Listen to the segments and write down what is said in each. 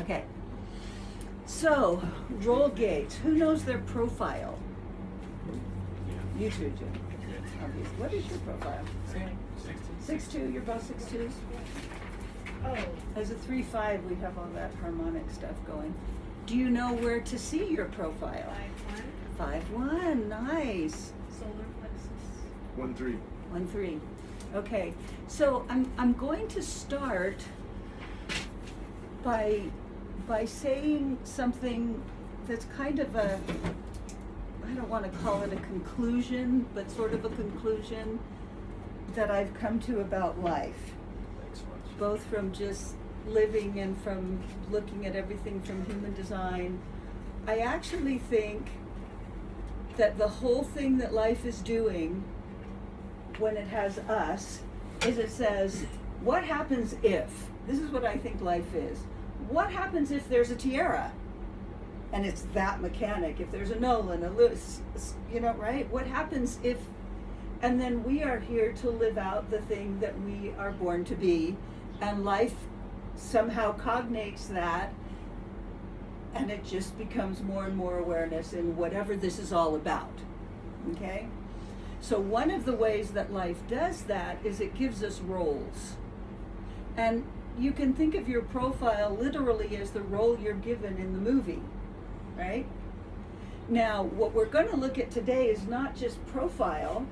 Okay. So, roll gates. Who knows their profile? You two do. Obviously. What is your profile? 6'2". You're both 6'2"s? Oh. As a 3-5, we have all that harmonic stuff going. Do you know where to see your profile? 5'1". Nice. Solar plexus. 1-3. 1-3. Okay. So I'm going to start by saying something that's kind of a, I don't want to call it a conclusion, but sort of a conclusion that I've come to about life, both from just living and from looking at everything from human design. I actually think that the whole thing that life is doing when it has us is it says, what happens if, this is what I think life is, what happens if there's a Tierra? And it's that mechanic, if there's a Nolan, a Lewis, you know, right? What happens if, and then we are here to live out the thing that we are born to be, and life somehow cognates that, and it just becomes more and more awareness in whatever this is all about, okay? So one of the ways that life does that is it gives us roles. And you can think of your profile literally as the role you're given in the movie, right? Now, what we're going to look at today is not just profile,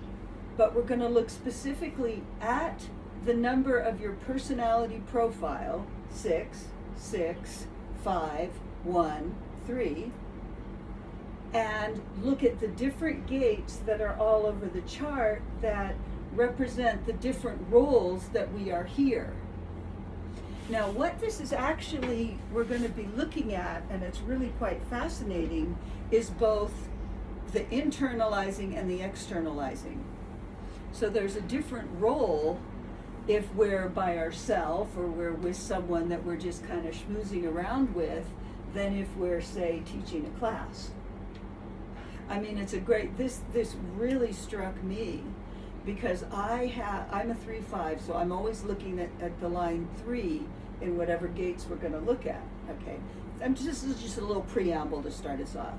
but we're going to look specifically at the number of your personality profile, 6, 6, 5, 1, 3, and look at the different gates that are all over the chart that represent the different roles that we are here. Now, what this is actually, we're going to be looking at, and it's really quite fascinating, is both the internalizing and the externalizing. So there's a different role if we're by ourselves or we're with someone that we're just kind of schmoozing around with than if we're, say, teaching a class. I mean, it's a great, this really struck me because I'm a 3-5, so I'm always looking at the line 3 in whatever gates we're going to look at, okay? This is just a little preamble to start us off.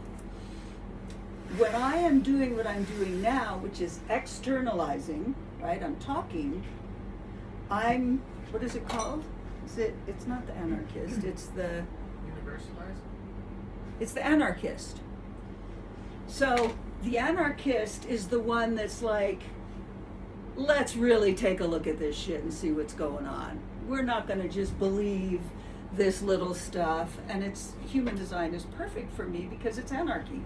When I am doing what I'm doing now, which is externalizing, right? I'm talking, what is it called? It's not the anarchist, it's the... Universalize? It's the anarchist. So the anarchist is the one that's like, let's really take a look at this shit and see what's going on. We're not going to just believe this little stuff. And human design is perfect for me because it's anarchy.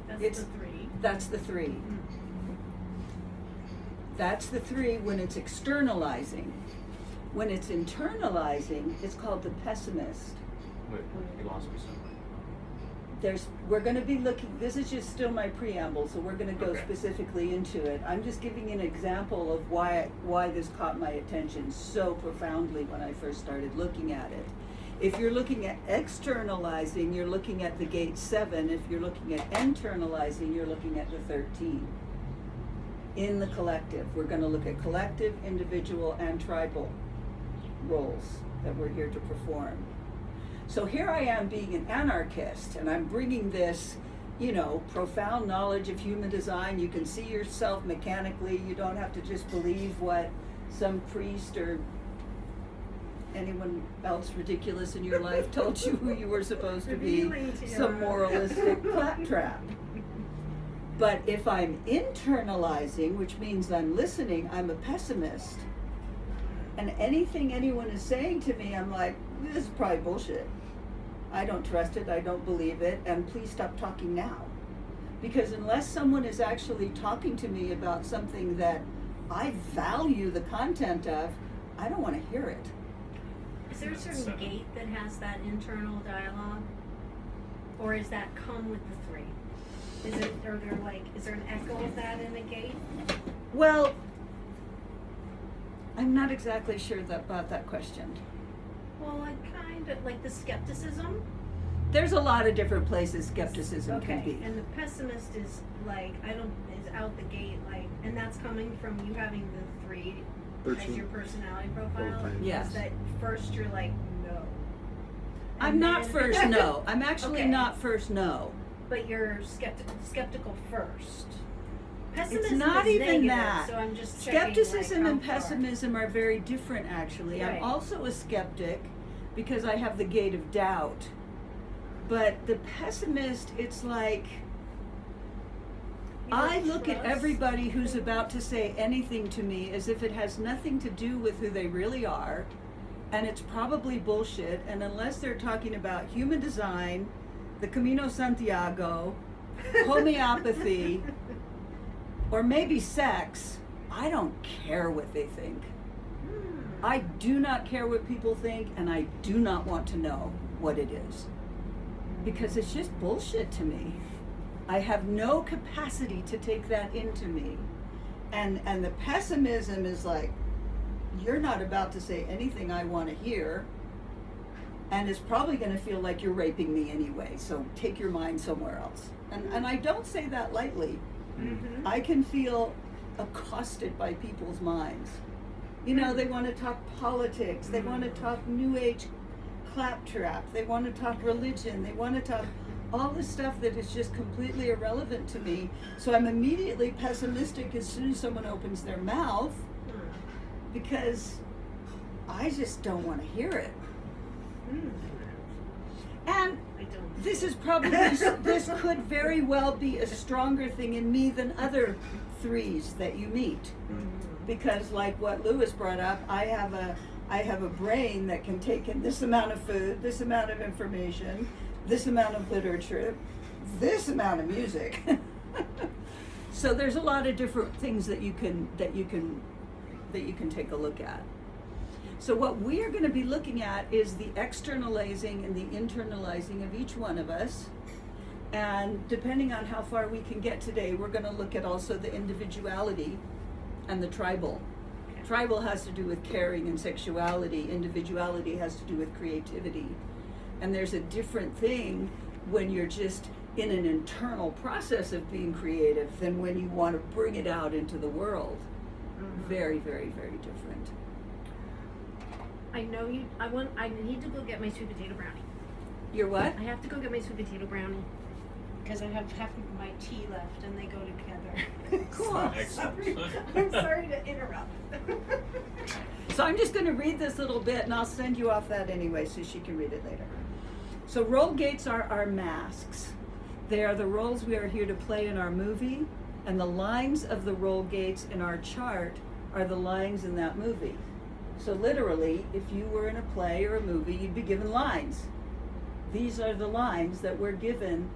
That's the 3. That's the 3. That's the 3 when it's externalizing. When it's internalizing, it's called the pessimist. Wait, you lost me somewhere. We're going to be looking, this is just still my preamble, so we're going to go Okay. specifically into it. I'm just giving an example of why this caught my attention so profoundly when I first started looking at it. If you're looking at externalizing, you're looking at the gate 7. If you're looking at internalizing, you're looking at the 13. In the collective, we're going to look at collective, individual, and tribal roles that we're here to perform. So here I am being an anarchist, and I'm bringing this, profound knowledge of human design. You can see yourself mechanically. You don't have to just believe what some priest or anyone else ridiculous in your life told you who you were supposed to be, some moralistic claptrap. But if I'm internalizing, which means I'm listening, I'm a pessimist. And anything anyone is saying to me, I'm like, this is probably bullshit. I don't trust it, I don't believe it, and please stop talking now. Because unless someone is actually talking to me about something that I value the content of, I don't want to hear it. Is there a certain gate that has that internal dialogue? Or is that come with the 3? Is there an echo of that in a gate? Well, I'm not exactly sure about that question. Well, kind of like the skepticism. There's a lot of different places skepticism can be. And the pessimist is like, is out the gate, like, and that's coming from you having the 3 as 13. your personality profile. Okay. Yes. Is that first you're like, no. I'm and not then- first no. I'm actually Okay. not first no. But you're skeptical first. Pessimism It's not is even negative, that. so I'm just checking, Skepticism like, and how far. pessimism are very different, actually. Right. I'm also a skeptic because I have the gate of doubt. But the pessimist, it's like You don't I look at trust everybody who's things. about to say anything to me as if it has nothing to do with who they really are, and it's probably bullshit. And unless they're talking about human design, the Camino Santiago, homeopathy, or maybe sex, I don't care what they think. I do not care what people think, and I do not want to know what it is. Because it's just bullshit to me. I have no capacity to take that into me. And the pessimism is like, you're not about to say anything I want to hear, and it's probably going to feel like you're raping me anyway, so take your mind somewhere else. And I don't say that lightly. Mhm. I can feel accosted by people's minds. You know, they want to talk politics, they want to talk New Age claptrap, they want to talk religion, they want to talk all the stuff that is just completely irrelevant to me. So I'm immediately pessimistic as soon as someone opens their mouth because I just don't want to hear it. And I don't. this is probably, this could very well be a stronger thing in me than other threes that you meet. Because like what Lewis brought up, I have a brain that can take in this amount of food, this amount of information, this amount of literature, this amount of music. So there's a lot of different things that you can take a look at. So what we are going to be looking at is the externalizing and the internalizing of each one of us. And depending on how far we can get today, we're going to look at also the individuality and the tribal. Okay. Tribal has to do with caring and sexuality. Individuality has to do with creativity. And there's a different thing when you're just in an internal process of being creative than when you want to bring it out into the world. Very, very, very different. I know you. I need to go get my sweet potato brownie. You're what? I have to go get my sweet potato brownie because I have half of my tea left, and they go together. Cool. Excellent. I'm sorry to interrupt. So I'm just going to read this little bit, and I'll send you off that anyway so she can read it later. So role gates are our masks. They are the roles we are here to play in our movie, and the lines of the role gates in our chart are the lines in that movie. So literally, if you were in a play or a movie, you'd be given lines. These are the lines that we're given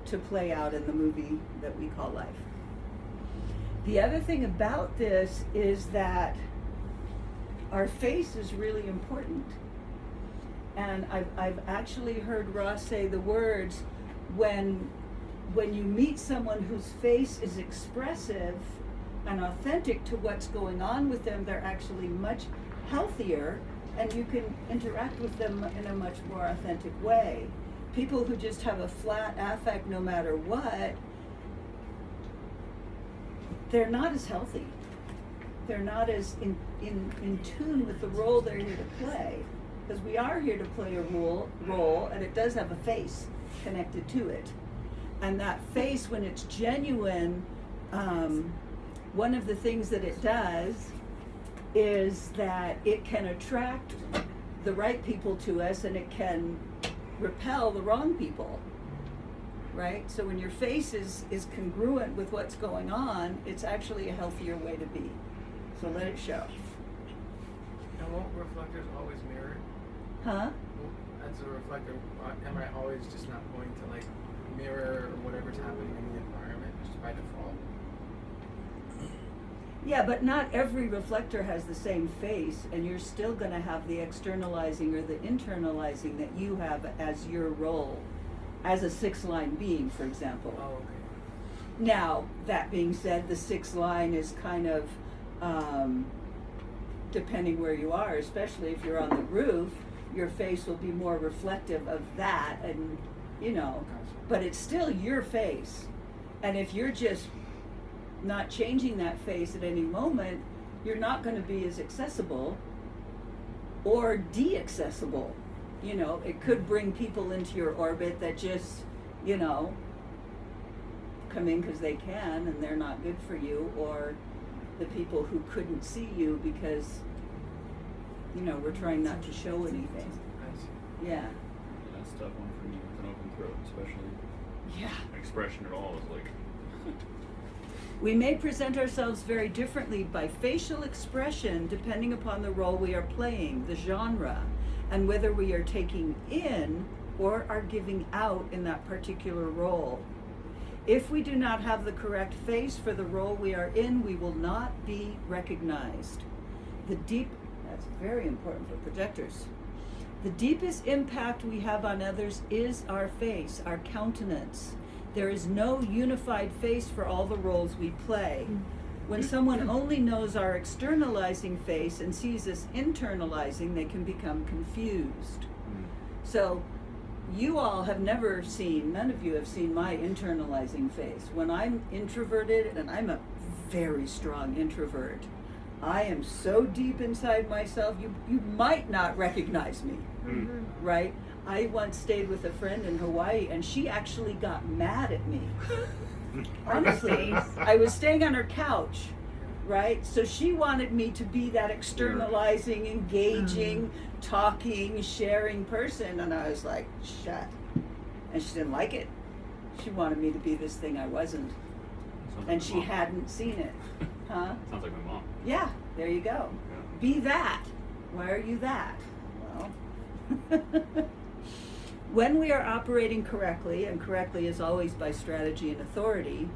to play out in the movie that we call life. The other thing about this is that our face is really important. And I've actually heard Ross say the words, when you meet someone whose face is expressive and authentic to what's going on with them, they're actually much healthier, and you can interact with them in a much more authentic way. People who just have a flat affect no matter what, they're not as healthy. They're not as in tune with the role they're here to play. Because we are here to play a role, and it does have a face connected to it. And that face, when it's genuine, one of the things that it does is that it can attract the right people to us, and it can repel the wrong people, right? So when your face is congruent with what's going on, it's actually a healthier way to be. So let it show. And won't reflectors always mirror? Huh? As a reflector, am I always just not going to like mirror whatever's happening in the environment just by default? Yeah, but not every reflector has the same face, and you're still going to have the externalizing or the internalizing that you have as your role, as a six-line being, for example. Oh, okay. Now, that being said, the sixth line is kind of, depending where you are, especially if you're on the roof, your face will be more reflective of that, and Gotcha. but it's still your face. And if you're just not changing that face at any moment, you're not going to be as accessible or de-accessible. You know, it could bring people into your orbit that just, you know, come in because they can and they're not good for you, or the people who couldn't see you because, you know, we're trying not to show anything. I see. Yeah. That's a tough one for me with an open throat, especially Yeah. expression at all is like. We may present ourselves very differently by facial expression depending upon the role we are playing, the genre, and whether we are taking in or are giving out in that particular role. If we do not have the correct face for the role we are in, we will not be recognized. That's very important for projectors. The deepest impact we have on others is our face, our countenance. There is no unified face for all the roles we play. When someone only knows our externalizing face and sees us internalizing, they can become confused. So you all have never seen, none of you have seen my internalizing face. When I'm introverted, and I'm a very strong introvert, I am so deep inside myself, you might not recognize me, right? I once stayed with a friend in Hawaii, and she actually got mad at me. Honestly, I was staying on her couch, right? So she wanted me to be that externalizing, engaging, talking, sharing person, and I was like, shut. And she didn't like it. She wanted me to be this thing I wasn't. Sounds like And my she mom. hadn't seen it. Huh? Sounds like my mom. Yeah, there you go. Yeah. Be that. Why are you that? Well, when we are operating correctly, and correctly is always by strategy and authority,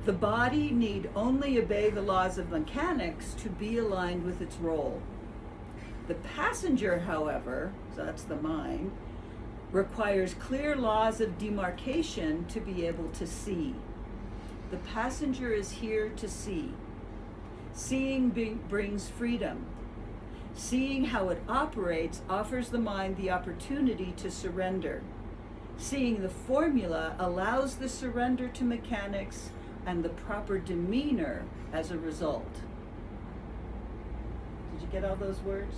the body need only obey the laws of mechanics to be aligned with its role. The passenger, however, so that's the mind, requires clear laws of demarcation to be able to see. The passenger is here to see. Seeing brings freedom. Seeing how it operates offers the mind the opportunity to surrender. Seeing the formula allows the surrender to mechanics and the proper demeanor as a result. Did you get all those words?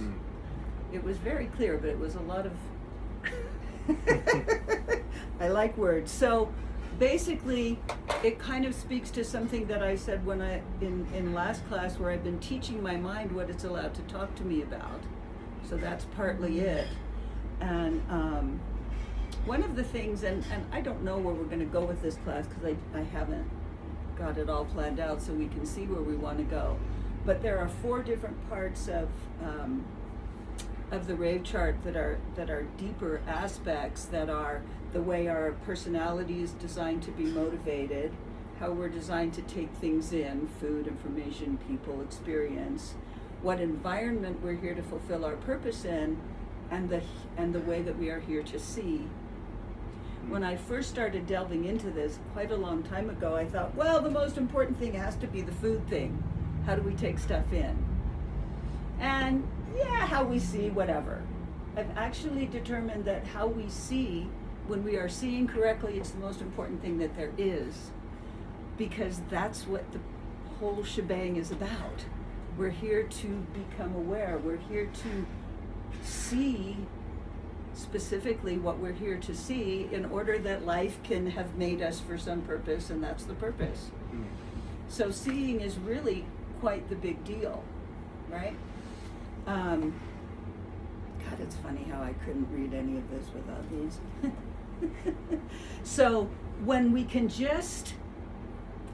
It was very clear, but it was a lot of I like words. So basically, it kind of speaks to something that I said when in last class, where I've been teaching my mind what it's allowed to talk to me about. So that's partly it. And one of the things, and I don't know where we're going to go with this class because I haven't got it all planned out so we can see where we want to go. But there are 4 different parts of the rave chart that are deeper aspects, that are the way our personality is designed to be motivated, how we're designed to take things in, food, information, people, experience, what environment we're here to fulfill our purpose in, and the way that we are here to see. When I first started delving into this quite a long time ago, I thought, well, the most important thing has to be the food thing. How do we take stuff in? And yeah, how we see, whatever. I've actually determined that how we see, when we are seeing correctly, it's the most important thing that there is, because that's what the whole shebang is about. We're here to become aware. We're here to see specifically what we're here to see in order that life can have made us for some purpose, and that's the purpose. So seeing is really quite the big deal, right? God, it's funny how I couldn't read any of this without these. So when we can just,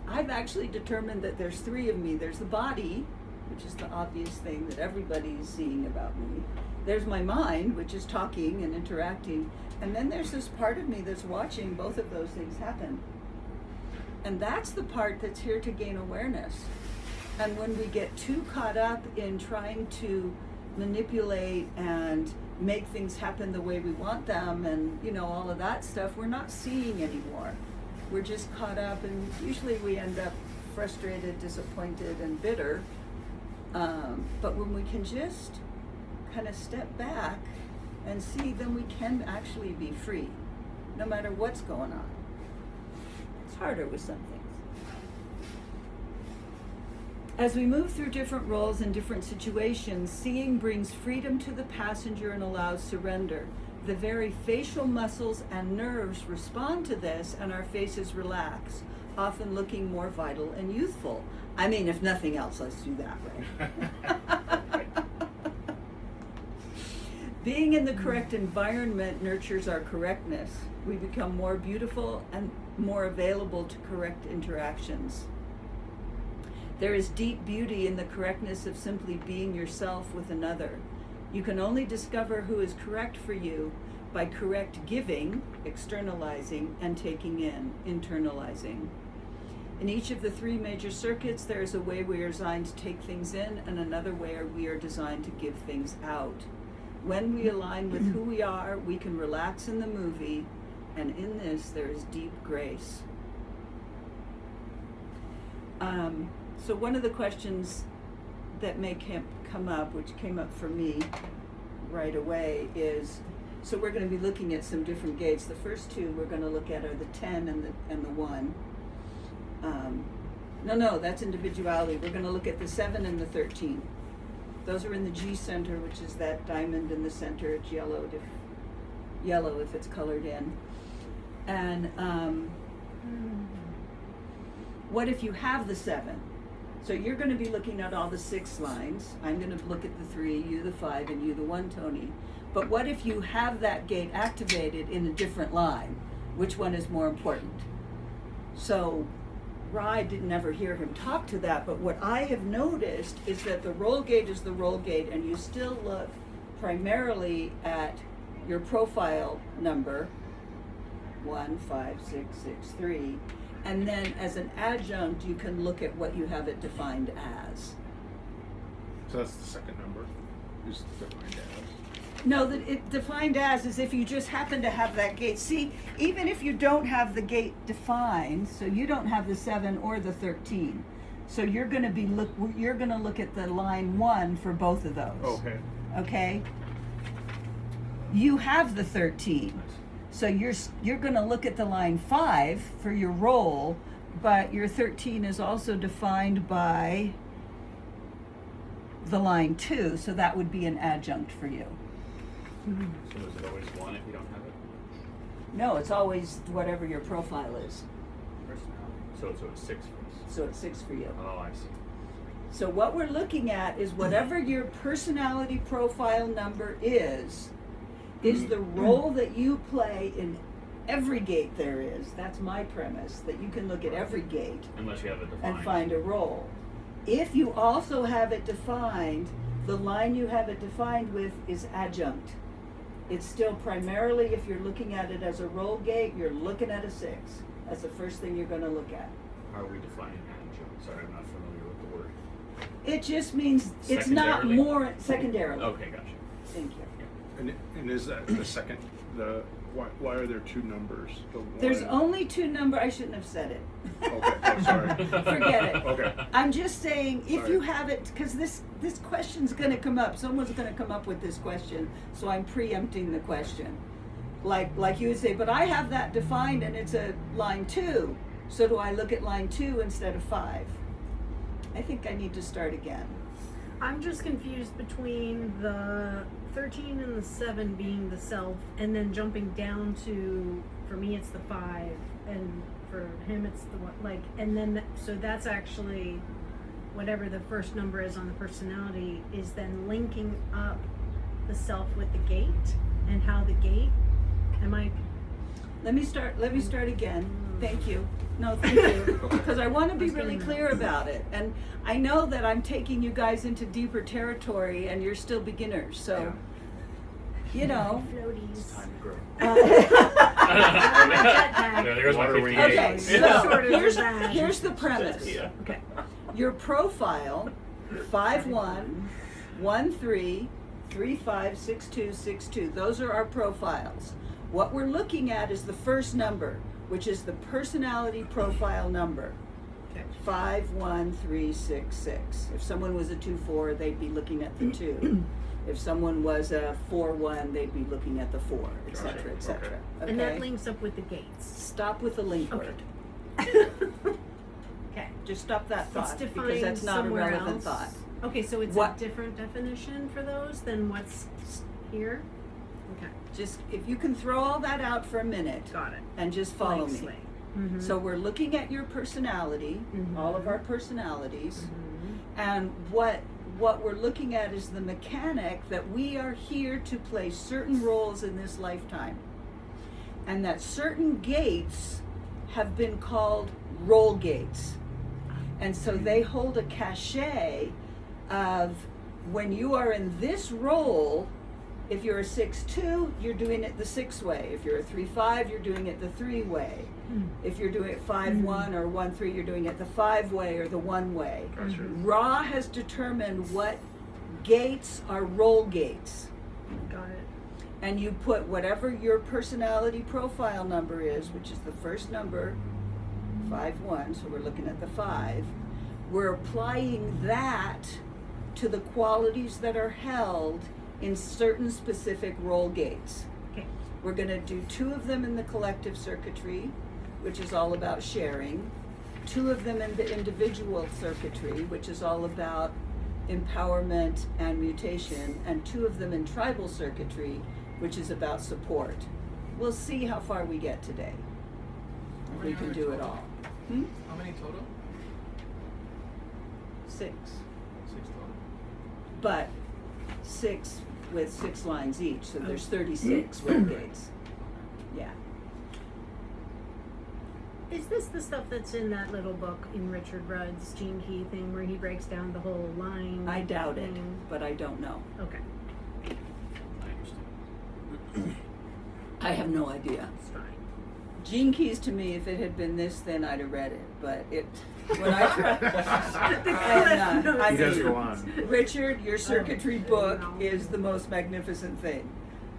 I've actually determined that there's 3 of me. There's the body, which is the obvious thing that everybody's seeing about me. There's my mind, which is talking and interacting. And then there's this part of me that's watching both of those things happen. And that's the part that's here to gain awareness. And when we get too caught up in trying to manipulate and make things happen the way we want them, and all of that stuff, we're not seeing anymore. We're just caught up, and usually we end up frustrated, disappointed, and bitter. But when we can just kind of step back and see, then we can actually be free, no matter what's going on. It's harder with some things. As we move through different roles and different situations, seeing brings freedom to the passenger and allows surrender. The very facial muscles and nerves respond to this, and our faces relax, often looking more vital and youthful. I mean, if nothing else, let's do that, right? Being in the correct environment nurtures our correctness. We become more beautiful and more available to correct interactions. There is deep beauty in the correctness of simply being yourself with another. You can only discover who is correct for you by correct giving, externalizing, and taking in, internalizing. In each of the three major circuits, there is a way we are designed to take things in and another way we are designed to give things out. When we align with who we are, we can relax in the movie, and in this there is deep grace. So one of the questions that may come up, which came up for me right away, is, so we're going to be looking at some different gates. The first two we're going to look at are the 10 and the 1. No, that's individuality. We're going to look at the 7 and the 13. Those are in the G center, which is that diamond in the center. It's yellow if it's colored in. And what if you have the 7? So you're going to be looking at all the 6 lines. I'm going to look at the 3, you the 5, and you the 1, Tony. But what if you have that gate activated in a different line? Which one is more important? So I didn't ever hear him talk to that, but what I have noticed is that the roll gate is the roll gate, and you still look primarily at your profile number, 1, 5, 6, 6, 3, and then as an adjunct, you can look at what you have it defined as. So that's the second number, is defined as. No, that it defined as is if you just happen to have that gate. See, even if you don't have the gate defined, so you don't have the 7 or the 13, so you're going to look at the line 1 for both of those. Okay. Okay. You have the 13, so you're going to look at the line 5 for your roll, but your 13 is also defined by the line 2, so that would be an adjunct for you. So is it always 1 if you don't have it? No, it's always whatever your profile is. Personality. So it's 6 for us. So it's 6 for you. Oh, I see. So what we're looking at is whatever your personality profile number is the role that you play in every gate there is. That's my premise, that you can look at every gate Unless you have it defined. and find a role. If you also have it defined, the line you have it defined with is adjunct. It's still primarily, if you're looking at it as a roll gate, you're looking at a 6. That's the first thing you're going to look at. How are we defining adjunct? Sorry, I'm not familiar with the word. It just means it's not Secondarily? more secondarily. Okay, gotcha. Thank you. And is that the second, why are there 2 numbers? There's only 2 numbers. I shouldn't have said it. Okay, I'm sorry. Forget it. Okay. I'm just saying, if Sorry. you have it, because this question's going to come up. Someone's going to come up with this question, so I'm preempting the question. Like you would say, but I have that defined and it's a line 2. So do I look at line 2 instead of 5? I think I need to start again. I'm just confused between the 13 and the 7 being the self, and then jumping down to, for me it's the 5, and for him it's the 1, like, and then, so that's actually, whatever the first number is on the personality, is then linking up the self with the gate, and how the gate, Let me start again. Thank you. No, thank you. Because I want to be really clear about it. And I know that I'm taking you guys into deeper territory and you're still beginners. So, you know. It's time to grow. Jetpack. There's my Water 58. Okay, Yeah. so Sort of here's that. the premise. Yeah. Okay. Your profile, 5-1, 1-3, 3-5, 6-2, 6-2. Those are our profiles. What we're looking at is the first number, which is the personality profile number. Okay. 51366. If someone was a 2-4, they'd be looking at the 2. If someone was a 4-1, they'd be looking at the 4, etc., etc. And that links up with the gates. Stop with the link Okay. word. Okay. just stop that It's thought, because defined that's not a somewhere relevant else. thought. Okay, so it's What- a different definition for those than what's here? Okay, Just, if you can throw all that out for a minute got it. and just follow Blank me. slate. Mhm. So we're looking at your personality, all of Mhm. our personalities, Mhm. and what we're looking at is the mechanic that we are here to play certain roles in this lifetime. And that certain gates have been called role gates. And so they hold a cachet of when you are in this role, if you're a 6'2", you're doing it the 6 way. If you're a 3'5", you're doing it the 3 way. Mm. If you're doing it 5'1" or 1'3", you're doing it the 5 way or the 1 way. Gotcha. Ra has determined what gates are role gates. Got it. And you put whatever your personality profile number is, which is the first number, 5'1", so we're looking at the 5. We're applying that to the qualities that are held in certain specific role gates. Okay. We're going to do 2 of them in the collective circuitry, which is all about sharing, 2 of them in the individual circuitry, which is all about empowerment and mutation, and 2 of them in tribal circuitry, which is about support. We'll see how far we get today. If we can do it all. How many total? 6. 6 total. But 6 with 6 lines each, so there's 36 role gates. Yeah. Is this the stuff that's in that little book in Richard Rudd's Gene Key thing where he breaks down the whole line? I doubt it, thing? but I don't know. Okay, I understand. I have no idea. it's fine. Gene Keys to me, if it had been this thin, I'd have read it, but it, when I tried, I He does mean, go on. Richard, your circuitry book no. is the most magnificent thing.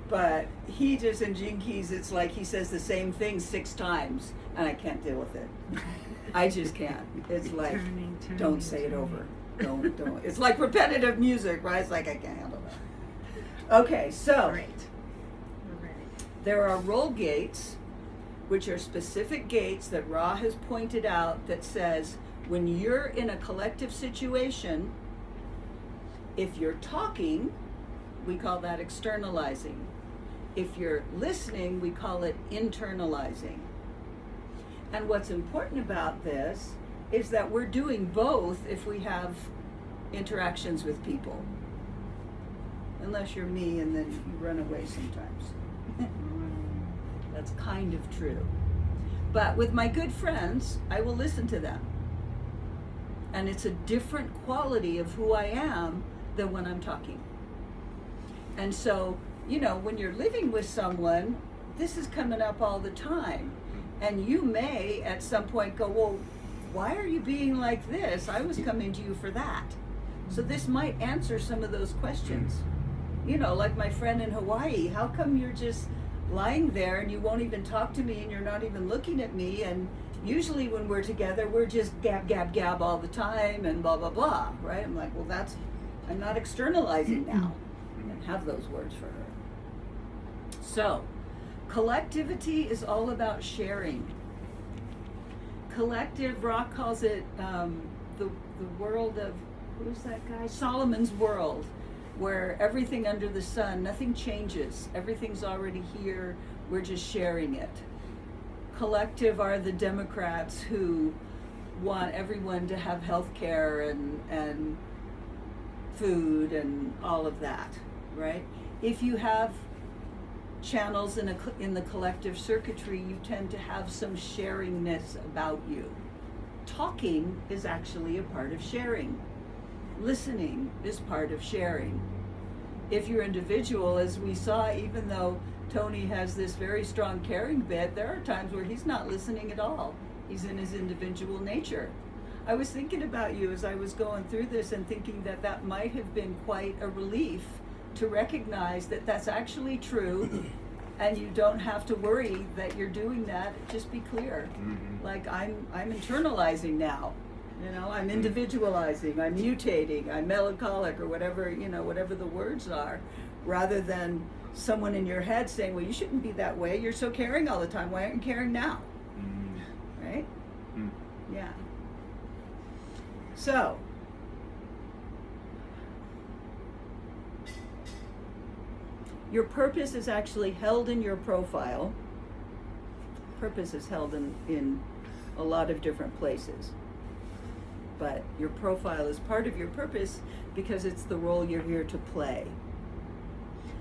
But he just, in Gene Keys, it's like he says the same thing 6 times, and I can't deal with it. I just can't. It's like, Turning, don't say it over. Don't. It's like repetitive music, right? It's like, I can't handle that. Okay, so Great. We're ready. there are role gates, which are specific gates that Ra has pointed out that says when you're in a collective situation, if you're talking, we call that externalizing. If you're listening, we call it internalizing. And what's important about this is that we're doing both if we have interactions with people. Unless you're me and then you run away sometimes. That's kind of true. But with my good friends, I will listen to them. And it's a different quality of who I am than when I'm talking. And so, you know, when you're living with someone, this is coming up all the time. And you may at some point go, well, why are you being like this? I was coming to you for that. So this might answer some of those questions. You know, like my friend in Hawaii, how come you're just lying there and you won't even talk to me and you're not even looking at me? And usually when we're together, we're just gab, gab, gab all the time and blah, blah, blah, right? I'm like, well, I'm not externalizing now. And have those words for her. So, collectivity is all about sharing. Collective, Rock calls it the world of, who's that guy? Solomon's world, where everything under the sun, nothing changes. Everything's already here. We're just sharing it. Collective are the Democrats who want everyone to have health care and food and all of that, right? If you have channels in the collective circuitry, you tend to have some sharingness about you. Talking is actually a part of sharing. Listening is part of sharing. If you're individual, as we saw, even though Tony has this very strong caring bit, there are times where he's not listening at all. He's in his individual nature. I was thinking about you as I was going through this and thinking that that might have been quite a relief to recognize that that's actually true and you don't have to worry that you're doing that. Just be clear. Mm-hmm. Like I'm internalizing now. You know, I'm individualizing, I'm mutating, I'm melancholic or whatever, you know, whatever the words are, rather than someone in your head saying, well, you shouldn't be that way. You're so caring all the time. Why aren't you caring now? Mm-hmm. Right? Mm. Yeah. So, your purpose is actually held in your profile. Purpose is held in a lot of different places. But your profile is part of your purpose because it's the role you're here to play.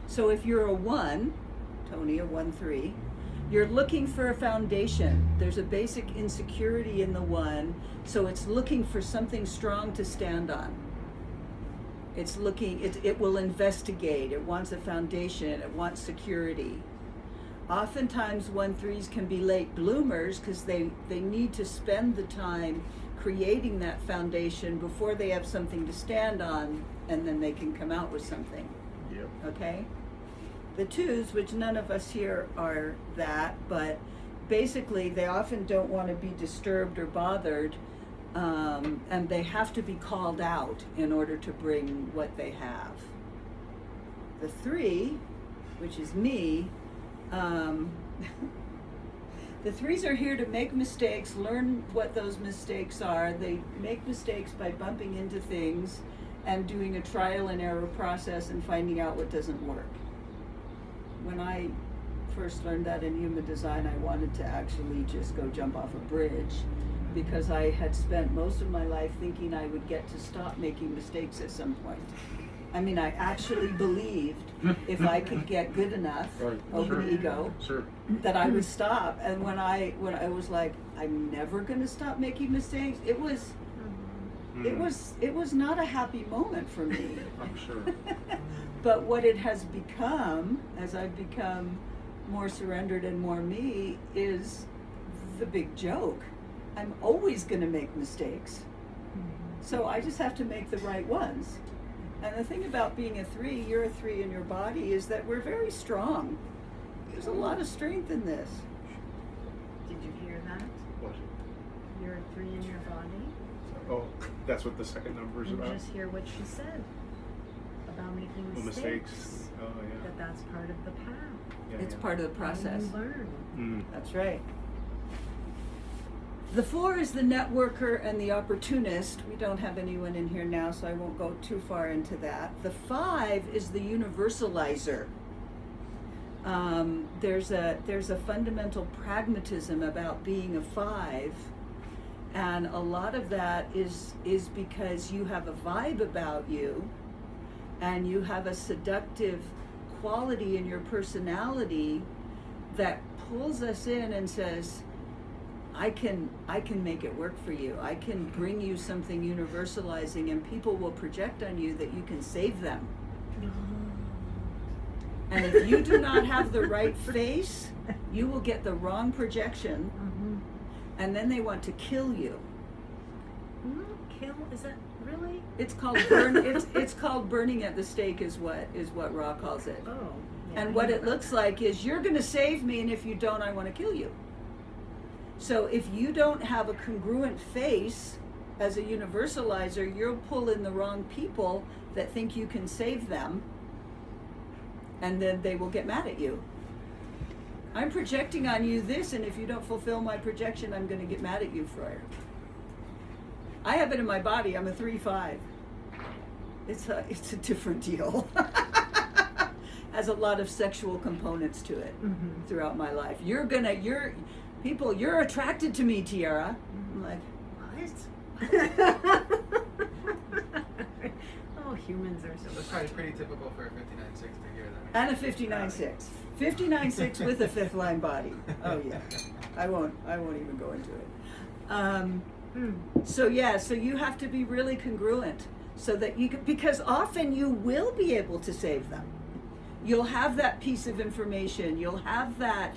So if you're a 1, Tony, a 1-3, you're looking for a foundation. There's a basic insecurity in the 1, so it's looking for something strong to stand on. It's looking, it will investigate, it wants a foundation, it wants security. Oftentimes 1-3s can be late bloomers because they need to spend the time creating that foundation before they have something to stand on, and then they can come out with something. Yep. Okay? The 2s, which none of us here are that, but basically they often don't want to be disturbed or bothered, and they have to be called out in order to bring what they have. The 3, which is me, the 3s are here to make mistakes, learn what those mistakes are. They make mistakes by bumping into things and doing a trial and error process and finding out what doesn't work. When I first learned that in human design, I wanted to actually just go jump off a bridge because I had spent most of my life thinking I would get to stop making mistakes at some point. I mean, I actually believed if I could get good enough, Right. open Sure. ego, Sure. that I would stop. And when I was like, I'm never gonna stop making mistakes, it was not a happy moment for me. I'm sure. But what it has become, as I've become more surrendered and more me, is the big joke. I'm always gonna make mistakes. So I just have to make the right ones. And the thing about being a 3, you're a 3 in your body, is that we're very strong. There's a lot of strength in this. Did you hear that? What? You're a 3 in your body. Oh, that's what the second number is And about? just hear what she said about making Oh, mistakes. mistakes. Oh, yeah. That's part of the path. Yeah, It's yeah. part of the process. How you learn. Mm. That's right. The 4 is the networker and the opportunist. We don't have anyone in here now, so I won't go too far into that. The 5 is the universalizer. There's a fundamental pragmatism about being a 5, and a lot of that is because you have a vibe about you, and you have a seductive quality in your personality that pulls us in and says, I can make it work for you. I can bring you something universalizing, and people will project on you that you can save them. And if you do not have the right face, you will get the wrong projection, and then they want to kill you. Kill? Is that really? It's called burn. it's called burning at the stake, is what Ra calls it. Oh. Yeah, And I what know it about looks that. like is, you're going to save me, and if you don't, I want to kill you. So if you don't have a congruent face as a universalizer, you'll pull in the wrong people that think you can save them, and then they will get mad at you. I'm projecting on you this, and if you don't fulfill my projection, I'm going to get mad at you for it. I have it in my body. I'm a 3-5. It's a different deal. Has a lot of sexual components to it throughout my life. You're attracted to me, Tiara. I'm like, What? Oh, humans are so That's probably pretty typical for a 59-6 to hear that. and a 59-6. 59-6 with a 5th line body. Oh yeah. I won't even go into it. So you have to be really congruent so that you can, because often you will be able to save them. You'll have that piece of information. You'll have that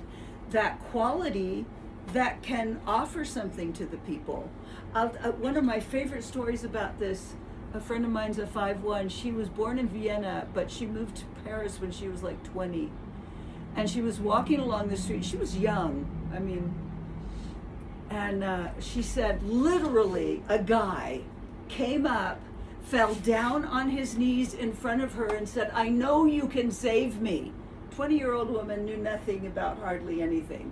quality that can offer something to the people. One of my favorite stories about this, a friend of mine's a 5-1. She was born in Vienna, but she moved to Paris when she was like 20. And she was walking along the street. She was young. I mean, and she said literally a guy came up, fell down on his knees in front of her and said, I know you can save me. 20-year-old woman knew nothing about hardly anything.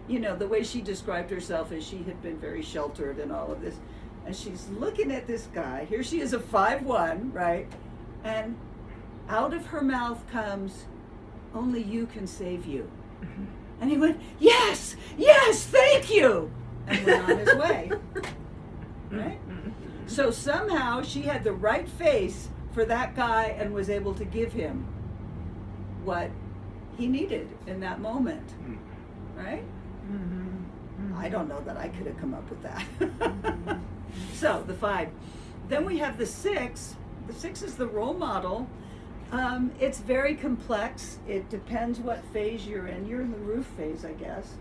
You know, the way she described herself is she had been very sheltered and all of this. And she's looking at this guy. Here she is, a 5'1", right? And out of her mouth comes, "Only you can save you." And he went, "Yes, yes, thank you," and went on his way. Right? So somehow she had the right face for that guy and was able to give him what he needed in that moment. Right? I don't know that I could have come up with that. So the 5. Then we have the 6. The 6 is the role model. It's very complex. It depends what phase you're in. You're in the roof phase, I guess.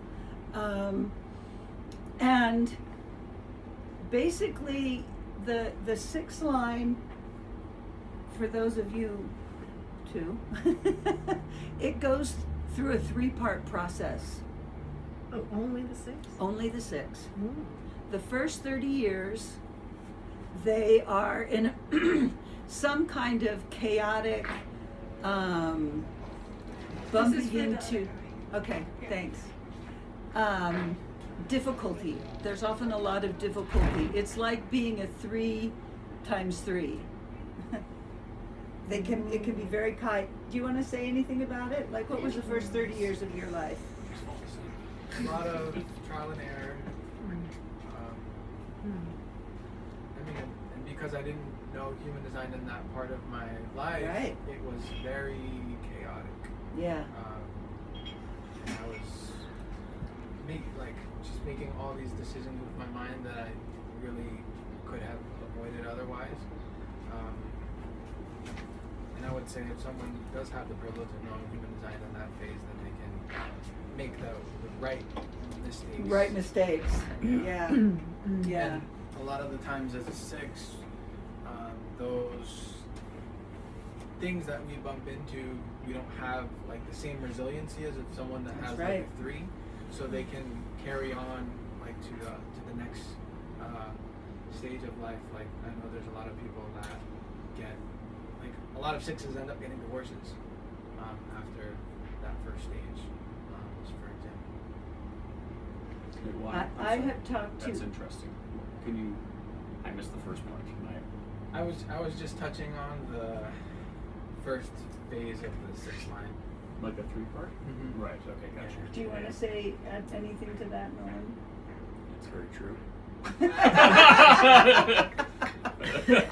And basically, the 6 line, for those of you too, it goes through a 3-part process. Oh, only the 6? Only the 6. Ooh. The first 30 years, they are in some kind of chaotic, bumping into, okay, thanks. Difficulty. There's often a lot of difficulty. It's like being a 3 times 3. It can be very kind. Do you want to say anything about it? Like, what was the first 30 years of your life? A lot of trial and error. I mean, and because I didn't know human design in that part of my life, Right. it was very chaotic. Yeah. And I was just making all these decisions with my mind that I really could have avoided otherwise. And I would say if someone does have the privilege of knowing human design in that phase, then they can make the right mistakes. Right mistakes. Yeah. Yeah. And a lot of the times as a 6, those things that we bump into, we don't have like the same resiliency as if someone that That's has right. like a 3, so they can carry on like to the next stage of life. Like I know there's a lot of people that get like a lot of 6s end up getting divorces after that first stage, for example. I have talked to. That's interesting. Can you? I missed the first part. Can I was just touching on the first phase of the 6 line. like a 3-part? Mhm. Right. Okay. Gotcha. Do you want to say add anything to that, Nolan? It's very true.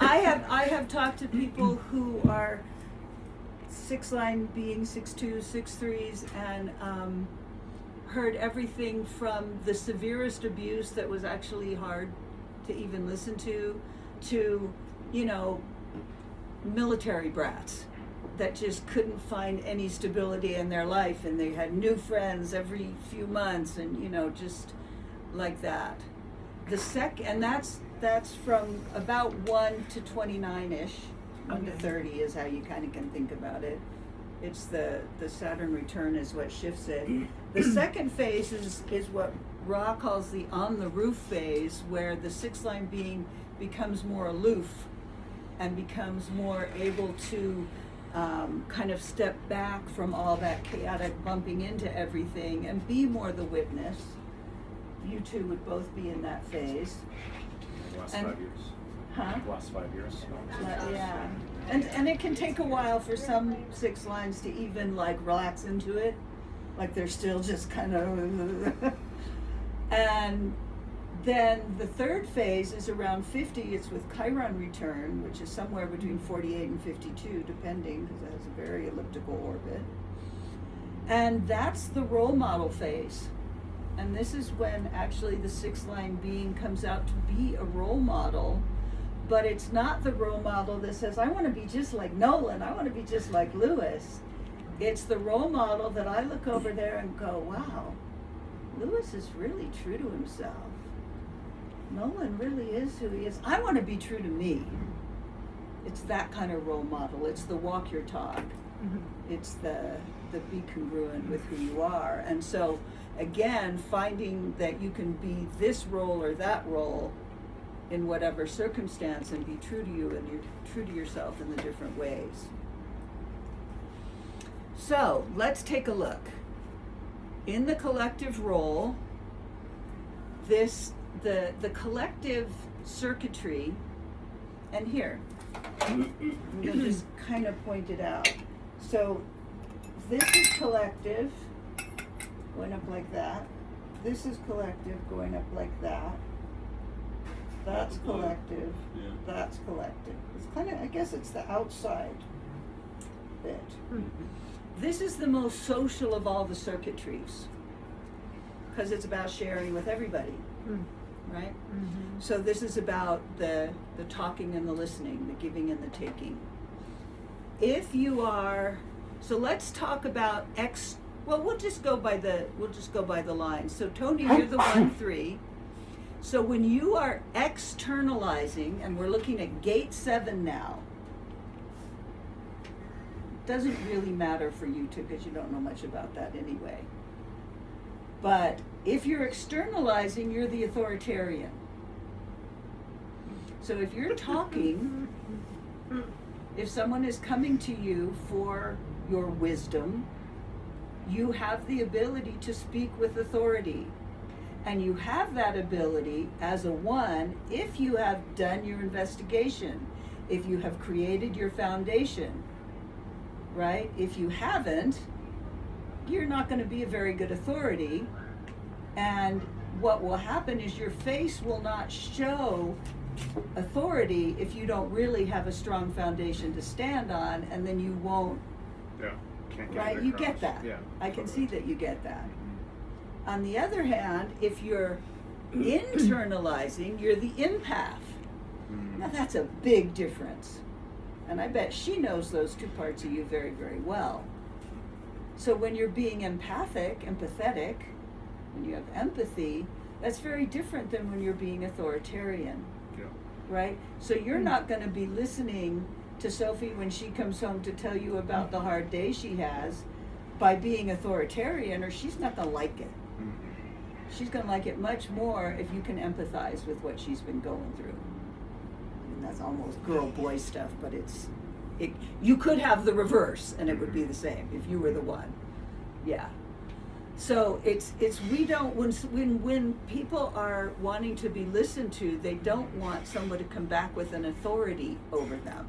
I have talked to people who are 6 line beings, 6-2s, 6-3s, and heard everything from the severest abuse that was actually hard to even listen to, military brats that just couldn't find any stability in their life, and they had new friends every few months, and just like that. And that's from about 1 to 29-ish. 1 to 30 is how you kind of can think about it. It's the Saturn return is what shifts it. The second phase is what Ra calls the on the roof phase, where the 6 line being becomes more aloof and becomes more able to kind of step back from all that chaotic bumping into everything and be more the witness. You two would both be in that phase. Last And- 5 years. Huh? Last 5 years. Yeah. And it can take a while for some 6 lines to even like relax into it. Like they're still just kind of and then the third phase is around 50. It's with Chiron return, which is somewhere between 48 and 52, depending, because it has a very elliptical orbit. And that's the role model phase. And this is when actually the 6 line being comes out to be a role model, but it's not the role model that says, I want to be just like Nolan, I want to be just like Lewis. It's the role model that I look over there and go, wow, Lewis is really true to himself. Nolan really is who he is. I want to be true to me. It's that kind of role model. It's the walk your talk. It's the be congruent with who you are. And so, again, finding that you can be this role or that role in whatever circumstance and be true to you, and you're true to yourself in the different ways. So let's take a look. In the collective role, this the collective circuitry, and here, I'm gonna just kind of point it out. So this is collective, going up like that. This is collective, going up like that. That's collective, Yeah. that's collective. It's kind of, I guess it's the outside bit. This is the most social of all the circuitries, because it's about sharing with everybody, right? Mm-hmm. So this is about the talking and the listening, the giving and the taking. If you are, so let's talk about well, we'll just go by the lines. So Tony, you're the 1-3. So when you are externalizing, and we're looking at gate 7 now, doesn't really matter for you two because you don't know much about that anyway. But if you're externalizing, you're the authoritarian. So if you're talking, if someone is coming to you for your wisdom, you have the ability to speak with authority. And you have that ability as a 1 if you have done your investigation, if you have created your foundation, right? If you haven't, you're not going to be a very good authority. And what will happen is your face will not show authority if you don't really have a strong foundation to stand on, and then you won't, Yeah. Can't get right? it You across. get that. Yeah. I can totally. see that you get that. On the other hand, if you're internalizing, you're the empath. Now that's a big difference. And I bet she knows those two parts of you very, very well. So when you're being empathetic, when you have empathy, that's very different than when you're being authoritarian, Yeah. right? So you're not going to be listening to Sophie when she comes home to tell you about the hard day she has by being authoritarian, or she's not going to like it. She's going to like it much more if you can empathize with what she's been going through. And that's almost girl-boy stuff, but you could have the reverse and it would be the same if you were the 1. Yeah. So it's we don't, when people are wanting to be listened to, they don't want someone to come back with an authority over them.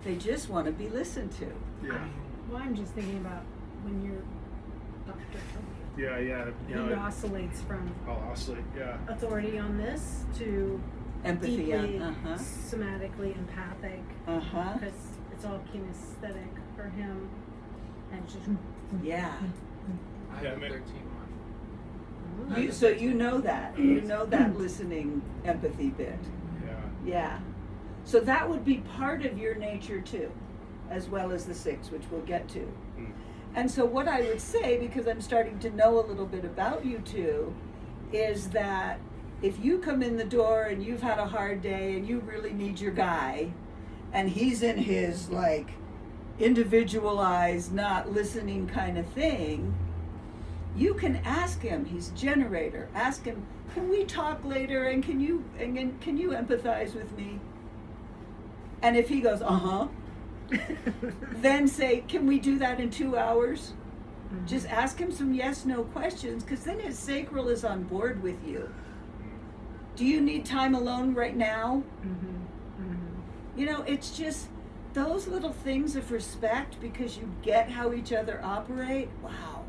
They just want to be listened to. Yeah. Well, I'm just thinking about when you're Dr. Yeah. Yeah. He You know, oscillates from I'll oscillate. Yeah. authority on this to Empathy, deeply uh-huh. somatically empathic, Uh-huh. because it's all kinesthetic for him, and it's just Yeah. I Yeah, have I mean- 13 So you know that. You know that listening empathy bit. Yeah. Yeah. So that would be part of your nature too, as well as the 6, which we'll get to. Mm. And so what I would say, because I'm starting to know a little bit about you two, is that if you come in the door and you've had a hard day and you really need your guy, and he's in his like individualized, not listening kind of thing, you can ask him. He's a generator. Ask him, can we talk later, and can you empathize with me? And if he goes, then say, can we do that in 2 hours? Just ask him some yes/no questions, because then his sacral is on board with you. Do you need time alone right now? You know, it's just those little things of respect, because you get how each other operate. Wow.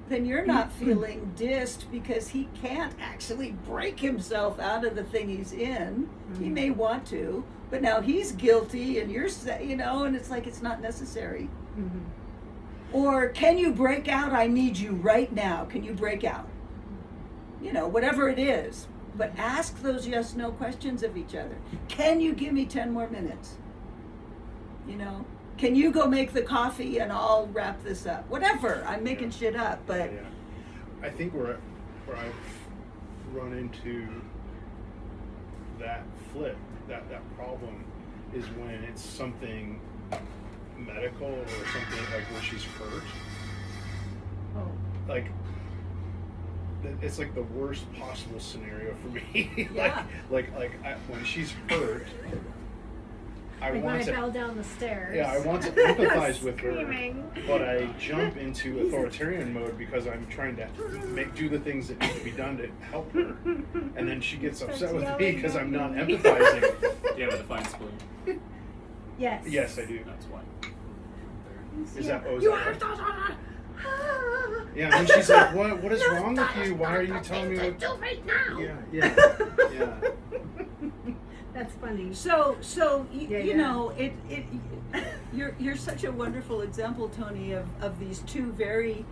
Then you're not feeling dissed because he can't actually break himself out of the thing he's in. He may want to, but now he's guilty, and you're, and it's like it's not necessary. Or can you break out? I need you right now. Can you break out? Whatever it is. But ask those yes/no questions of each other. Can you give me 10 more minutes? Can you go make the coffee and I'll wrap this up? Whatever. I'm making shit up, but Yeah. I think where I've run into that flip, that problem, is when it's something medical or something like where she's hurt. Oh. Like, it's like the worst possible scenario for me. Yeah. when she's hurt, I like when I want to, fell down the stairs. yeah, I want to empathize with her, Screaming. but I jump into authoritarian mode because I'm trying to do the things that need to be done to help her, and then she gets upset with me because I'm not empathizing. Do you have a defined spleen? Yes. Yes, I do. That's why. Is that is You that have right? to. Yeah, and she's like, what is wrong with you? Why are you telling me what? Do right now. Yeah. That's funny. So you Yeah. know, you're such a wonderful example, Tony, of these two very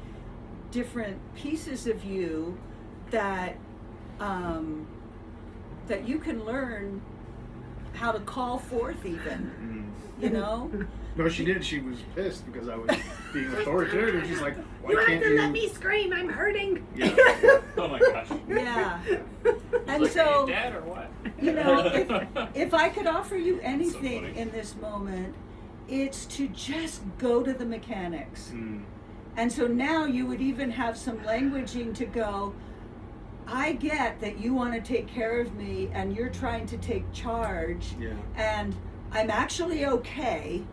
different pieces of you that that you can learn how to call forth even, you know? No, she did. She was pissed because I was being authoritarian. She's like, why You have can't to you? let me scream. I'm hurting. Yeah. Oh my gosh. Yeah. And Like, so, are you dead or what? you know, if I could offer you anything funny. in this moment, it's to just go to the mechanics. Mm. And so now you would even have some languaging to go, I get that you want to take care of me and you're trying to take charge. Yeah. And I'm actually okay.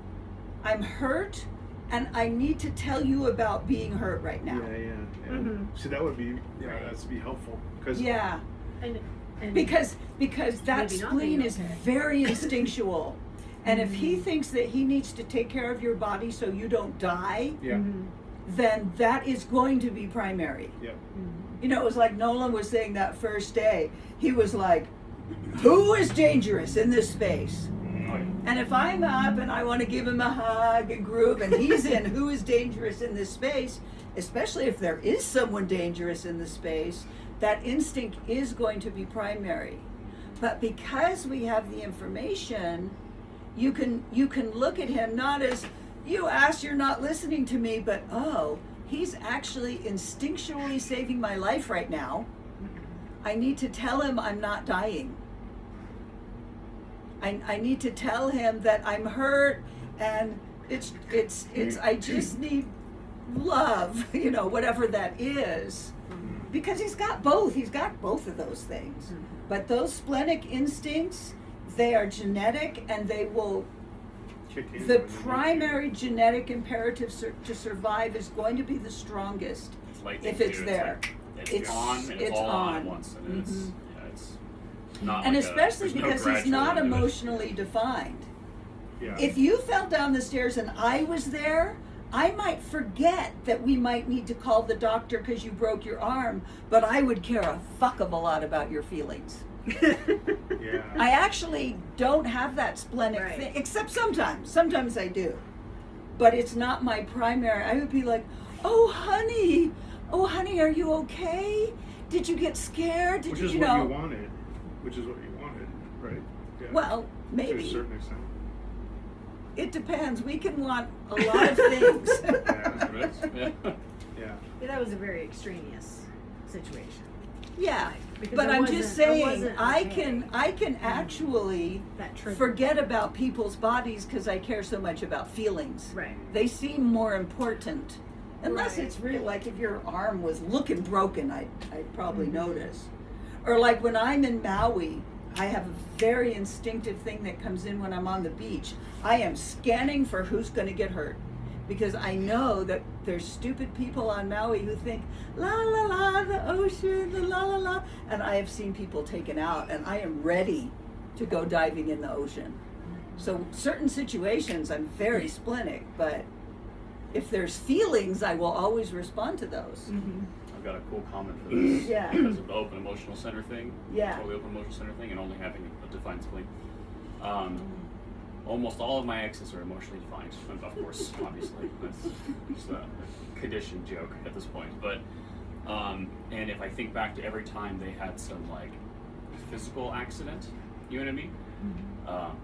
I'm hurt and I need to tell you about being hurt right now. Yeah. Mhm. So that would be, that'd be helpful because Yeah. And Because that Maybe not spleen being is okay. very instinctual. And if he thinks that he needs to take care of your body so you don't die, yeah. Mhm. then that is going to be primary. Yeah. You know, it was like Nolan was saying that first day. He was like, who is dangerous in this space? Oh, yeah. And if I'm up and I want to give him a hug and groove and he's in who is dangerous in this space, especially if there is someone dangerous in the space, that instinct is going to be primary. But because we have the information, you can look at him not as, you asked, you're not listening to me, but oh, he's actually instinctually saving my life right now. I need to tell him I'm not dying. I need to tell him that I'm hurt and it's I just need love, you know, whatever that is. Because he's got both of those things. But those splenic instincts, they are genetic and they will, Kick in the when you need to. primary genetic imperative to survive is going to be the strongest It's lightning if it's too. there. It's It's- on and it's it's all on at on. once, and it's Mhm. it's not. And like especially there's no because he's not gradual into it. emotionally defined. Yeah. If you fell down the stairs and I was there, I might forget that we might need to call the doctor because you broke your arm, but I would care a fuck of a lot about your feelings. Yeah. I actually don't have that splenic Right. thing, except sometimes. Sometimes I do. But it's not my primary. I would be like, oh, honey, are you okay? Did you get scared? Did Which you, is you what know? you wanted. Which is what you wanted, right? Yeah. Well, To a maybe. certain extent. It depends. We can want a lot of things. That's what it is. Yeah. Yeah. Yeah, that was a very extraneous situation. Yeah, Because but I I'm just wasn't- saying, wasn't I okay. can actually That trigger. forget about people's bodies because I care so much about feelings. Right. They seem more important, unless Right. it's real. Like if your arm was looking broken, I'd probably Mm-hmm. notice. Or like when I'm in Maui, I have a very instinctive thing that comes in when I'm on the beach. I am scanning for who's going to get hurt. Because I know that there's stupid people on Maui who think, la la la, the ocean, the la la la. And I have seen people taken out, and I am ready to go diving in the ocean. So certain situations, I'm very splenic, but if there's feelings, I will always respond to those. Mm-hmm. I've got a cool comment for this. Yeah. Because of the open emotional center thing. Yeah. Totally open emotional center thing, and only having a defined spleen. Almost all of my exes are emotionally defined, of course, obviously. That's just a conditioned joke at this point. But, and if I think back to every time they had some, like, physical accident, you know what I mean?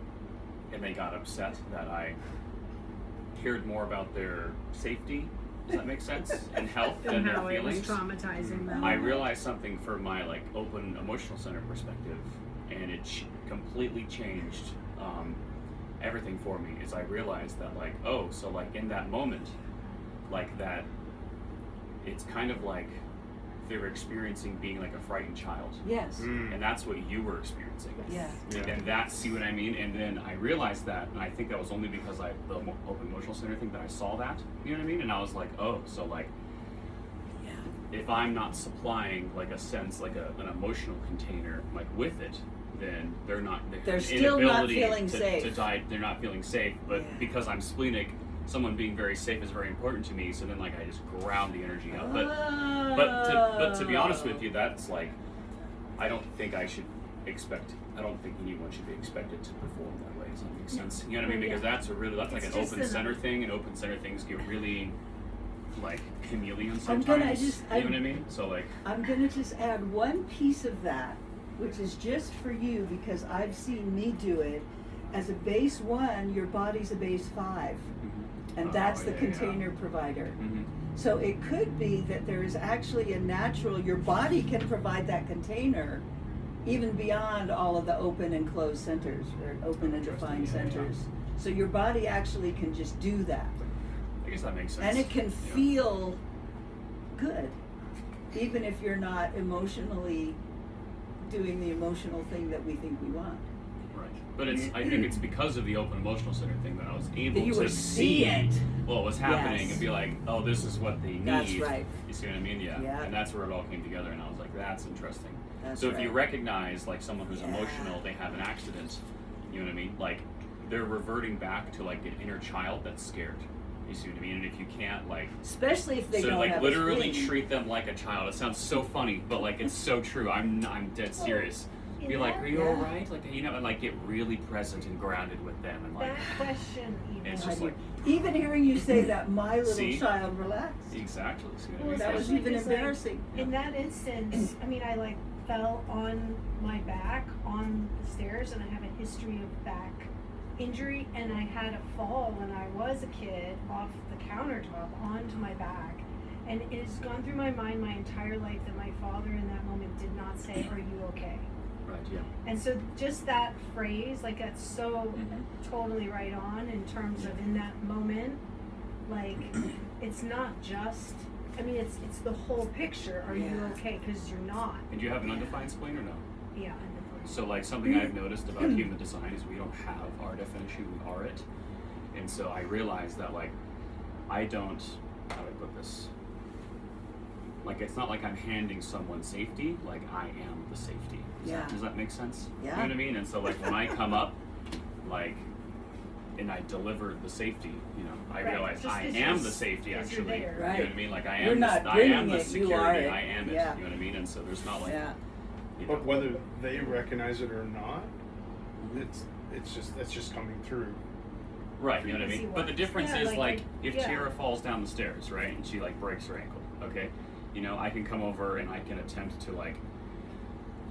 And they got upset that I cared more about their safety, does that make sense? And health than And their how it was feelings. traumatizing them. I realized something from my like open emotional center perspective, and it completely changed everything for me. Is I realized that like, oh, so like in that moment, like that, it's kind of like they were experiencing being like a frightened child. Yes. And that's what you were experiencing. Yeah. And that's, see what I mean? And then I realized that, and I think that was only because the open emotional center thing that I saw that, you know what I mean? And I was like, oh, so like, if I'm not supplying like a sense, like an emotional container, like with it, then they're still not feeling to, safe. to die, they're not feeling safe. But because I'm splenic, someone being very safe is very important to me. So then like I just ground the energy out. But to be honest with you, that's like, I don't think I don't think anyone should be expected to perform that way. Does that make sense? You know what I mean? Because that's like an open center thing, and open center things get really like chameleon sometimes. You know what I mean? So like, I'm gonna just add one piece of that, which is just for you, because I've seen me do it. As a base 1, your body's a base 5, and that's the container provider. So it could be that there is actually a natural, your body can provide that container even beyond all of the open and closed centers, or open and defined centers. So your body actually can just do that. I guess that makes sense. And it can feel good, even if you're not emotionally doing the emotional thing that we think we want. Right. But I think it's because of the open emotional center thing that I was able You to were see it. what was happening Yes. and be like, oh, this is what they need. That's right. You see what I mean? Yeah. Yeah. And that's where it all came together, and I was like, that's interesting. That's so if right. you recognize like someone who's emotional, they have an accident, you know what I mean? Like they're reverting back to like an inner child that's scared. You see what I mean? And if you can't like, Especially if they so don't like have literally a spleen. treat them like a child. It sounds so funny, but like it's so true. I'm dead serious. Be like, are you Yeah. alright? Like, you know, and like get really present and grounded with them, and like, That question even. it's just like, Even hearing you say that, my little See? child relaxed. exactly. See what I Well, mean? That was especially even 'cause, like, embarrassing. In that instance, I mean, I like fell on my back on the stairs, and I have a history of back injury, and I had a fall when I was a kid off the countertop onto my back. And it has gone through my mind my entire life that my father in that moment did not say, "Are you okay?" Right, yeah. And so just that phrase, like that's so Mhm. totally right on in terms of in that moment, like it's not just, I mean, it's the whole picture. Are you Yeah. okay? Because you're not. And do you have an undefined spleen or no? Yeah, I'm the So like something I've noticed about human design is we don't have our definition, we are it. And so I realized that like, I don't, how do I put this? Like it's not like I'm handing someone safety, like I am the safety. Does that make sense? Yeah. You know what I mean? And so like when I come up, like, and I deliver the safety, you know, I Right. realize Just I 'cause am you're the safety because you're actually. there. You Right. know what I mean? Like I You're am not I am bringing the it, you security, are it. I am it. Yeah. You know what I mean? And so there's not like, Yeah. you know, But whether they recognize it or not, that's just coming through. right, you know what I mean? Frequency But the wise. difference Yeah, is like, like if yeah. Tiara falls down the stairs, right, and she like breaks her ankle, okay, you know, I can come over and I can attempt to like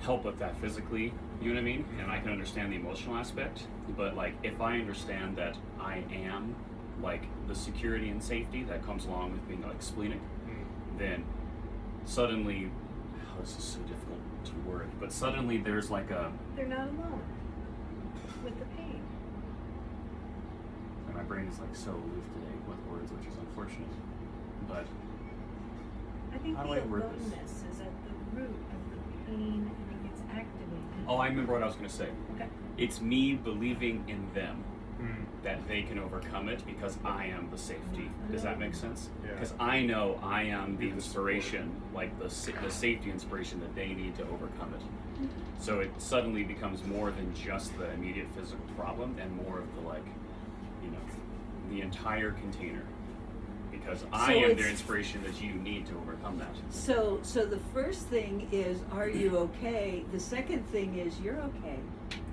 help with that physically, you know what I mean? And I can understand the emotional aspect, but like if I understand that I am like the security and safety that comes along with being like splenic, then suddenly, oh, this is so difficult to word, but suddenly there's like a, They're not alone with the pain. and my brain is like so aloof today with words, which is unfortunate, but I think How the do I word this? aloneness is at the root of the pain, and it gets activated. oh, I remember what I was gonna say. Okay. It's me believing in them Mm. that they can overcome it because I am the safety. Does that make sense? Yeah. Because I know I am the You're the support. inspiration, like the safety inspiration that they need to overcome it. So it suddenly becomes more than just the immediate physical problem and more of the like, you know, the entire container. Because I am their it's- inspiration that you need to overcome that. So the first thing is, are you okay? The second thing is, you're okay.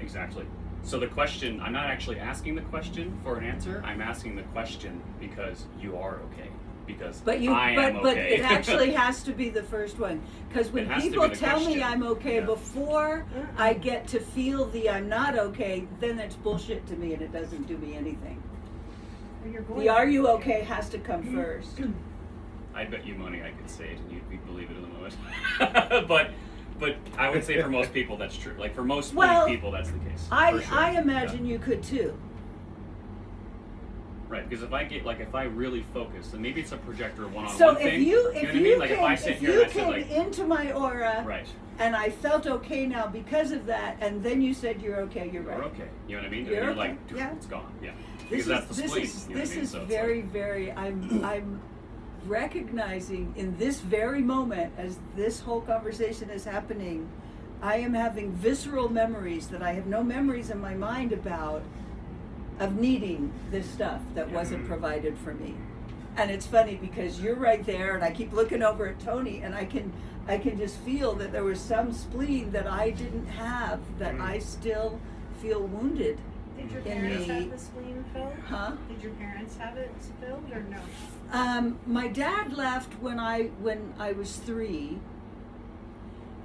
Exactly. So the question, I'm not actually asking the question for an answer. I'm asking the question because you are okay. Because I am But okay. it actually has to be the first one. Because when It has to be people the tell me question. I'm okay Yeah. before I get to feel the I'm not okay, then it's bullshit to me and it doesn't do me anything. Or you're going The to are be you okay has to come first. I bet you money I could say it and you'd believe it in the moment. but I would say for most people that's true. Like for most Well, people that's the case. for sure. I imagine you could too. Right. Right, because if I really focus, and maybe it's a projector one-on-one So thing. if you know what I mean? Like if I sit here and I said came like, into my aura, right, and I felt okay now because of that, and then you said you're okay, you're you're right. okay. You know what I mean? You're and you're okay, like, yeah. it's gone. Yeah. This Because that's the is, spleen. this is, you know what I this mean? is So it's very, like, very, I'm recognizing in this very moment as this whole conversation is happening, I am having visceral memories that I have no memories in my mind about of needing this stuff that wasn't provided for me. And it's funny because you're right there and I keep looking over at Tony and I can just feel that there was some spleen that I didn't have that I still feel wounded. Did your in parents me. have the spleen filled? Huh? Did your parents have it filled or no? My dad left when I was 3,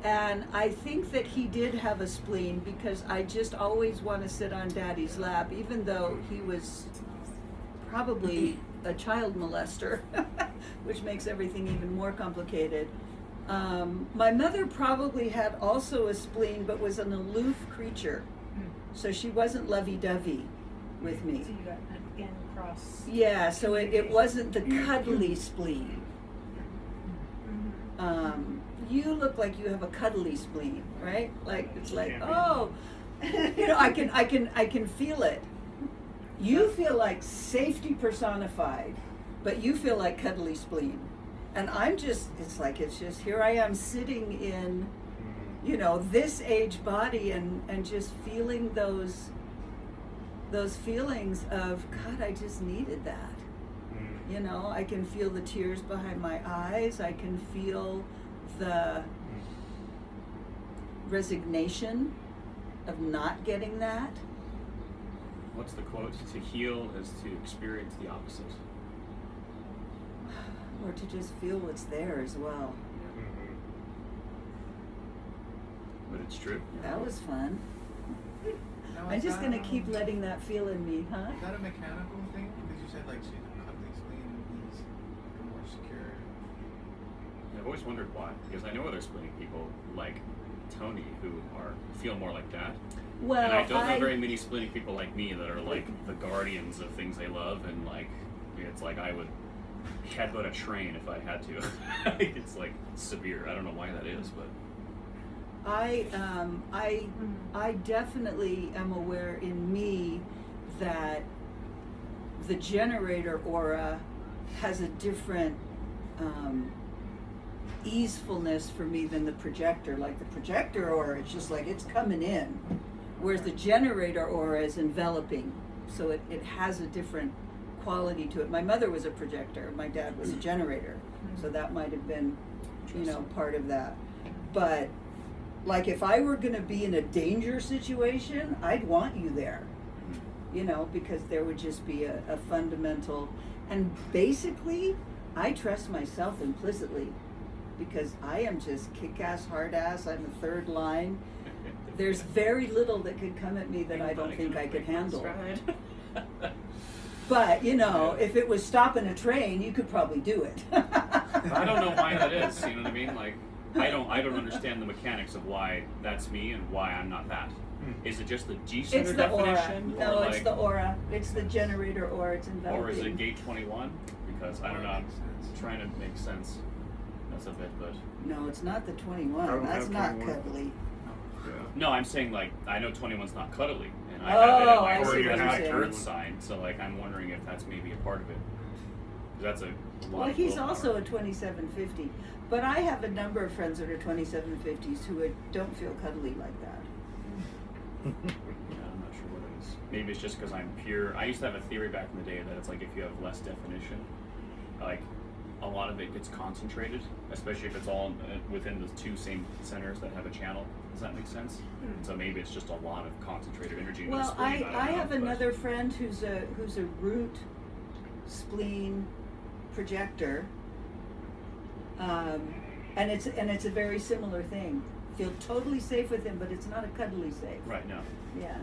and I think that he did have a spleen because I just always want to sit on Daddy's lap, even though he was probably a child molester, which makes everything even more complicated. My mother probably had also a spleen, but was an aloof creature, so she wasn't lovey-dovey with me. So you got again cross. Yeah, so it wasn't the cuddly spleen. You look like you have a cuddly spleen, right? Like it's like, oh, you know, I can feel it. You feel like safety personified, but you feel like cuddly spleen. And I'm just, it's just here I am sitting in, you know, this age body and just feeling those feelings of, God, I just needed that. You know, I can feel the tears behind my eyes. I can feel the resignation of not getting that. what's the quote? To heal is to experience the opposite. Or to just feel what's there as well. But it's true. That was fun. Now, I'm is just that, gonna keep letting that feel in me, huh? Is that a mechanical thing? Because you said like she's a cuddly spleen and he's like a more secure. I've always wondered why, because I know other splitting people like Tony who feel more like that. Well, and I don't know very many splitting people like me that are like the guardians of things they love, and like it's like I would headbutt a train if I had to. It's like severe. I don't know why that is, but I definitely am aware in me that the generator aura has a different easefulness for me than the projector. Like the projector aura, it's just like it's coming in, whereas the generator aura is enveloping, so it has a different quality to it. My mother was a projector, my dad was a generator, so that might have been, you know, part of that. But like if I were going to be in a danger situation, I'd want you there, you know, because there would just be a fundamental, and basically I trust myself implicitly because I am just kick-ass, hard-ass, I'm the third line. There's very little that could come at me that I don't think I could handle. But, you know, if it was stopping a train, you could probably do it. I don't know why that is. You know what I mean? Like, I don't understand the mechanics of why that's me and why I'm not that. Is it just the G-center It's the aura. definition? No, or it's like, the aura. It's the generator aura. It's enveloping. or is it gate 21? Because I don't know. I'm Makes sense. trying to make sense. That's a bit, but No, it's not the I 21. don't That's have not 21. cuddly. no, I'm saying like I know 21's not cuddly, and I Oh, have it at I my see what you're my saying. Earth sign. So like I'm wondering if that's maybe a part of it. 'Cause that's a lot Well, of he's willpower. also a 2750. But I have a number of friends that are 2750s who don't feel cuddly like that. Yeah, I'm not sure what it is. Maybe it's just because I'm pure. I used to have a theory back in the day that it's like if you have less definition, like a lot of it gets concentrated, especially if it's all within the two same centers that have a channel. Does that make sense? So maybe it's just a lot of concentrated energy. into the Well, spleen, I don't know, have but- another friend who's a root spleen projector, and it's a very similar thing. Feel totally safe with him, but it's not a cuddly safe. Right. No. Yeah.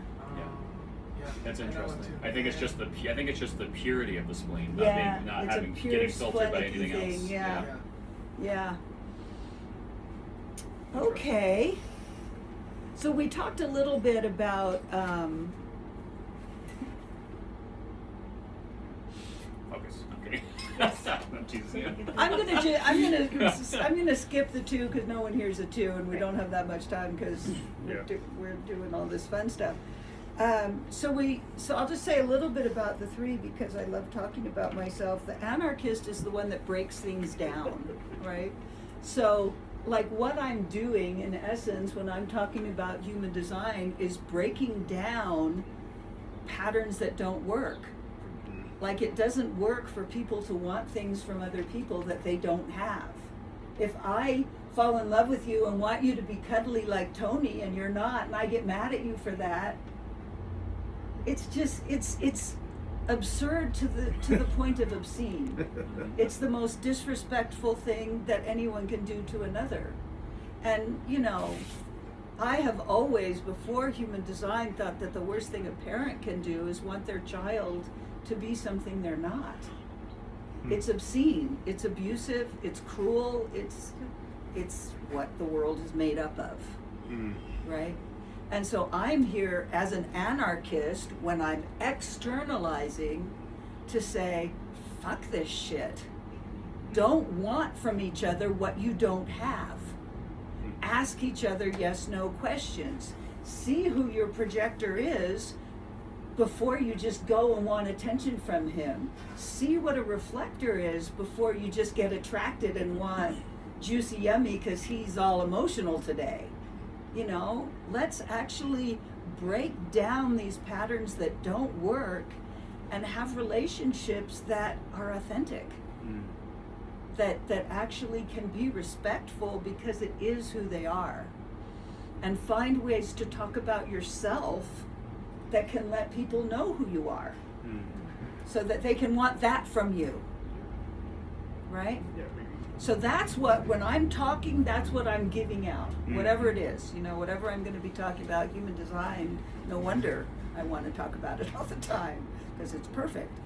Yeah, That's I know one interesting. too. I think it's just the purity of the spleen, not, Yeah, being, not it's a having pure getting filtered by splenicky anything thing, else. yeah. Yeah. Yeah. Okay. So we talked a little bit about I'm teasing you. I'm gonna skip the 2 because no one hears the 2, and we don't have that much time because Yeah. we're doing all this fun stuff. So I'll just say a little bit about the 3 because I love talking about myself. The anarchist is the one that breaks things down, right? So like what I'm doing in essence when I'm talking about human design is breaking down patterns that don't work. Like it doesn't work for people to want things from other people that they don't have. If I fall in love with you and want you to be cuddly like Tony and you're not, and I get mad at you for that, it's just it's absurd to the point of obscene. It's the most disrespectful thing that anyone can do to another. And you know, I have always, before human design, thought that the worst thing a parent can do is want their child to be something they're not. It's obscene, it's abusive, it's cruel, it's what the world is made up of, right? And so I'm here as an anarchist when I'm externalizing to say, fuck this shit. Don't want from each other what you don't have. Ask each other yes/no questions. See who your projector is before you just go and want attention from him. See what a reflector is before you just get attracted and want juicy yummy because he's all emotional today. You know, let's actually break down these patterns that don't work and have relationships that are authentic. That actually can be respectful because it is who they are. And find ways to talk about yourself that can let people know who you are. So that they can want that from you. Right? Yeah. So that's what, when I'm talking, that's what I'm giving out. Whatever it is, you know, whatever I'm going to be talking about, human design, no wonder I want to talk about it all the time, because it's perfect.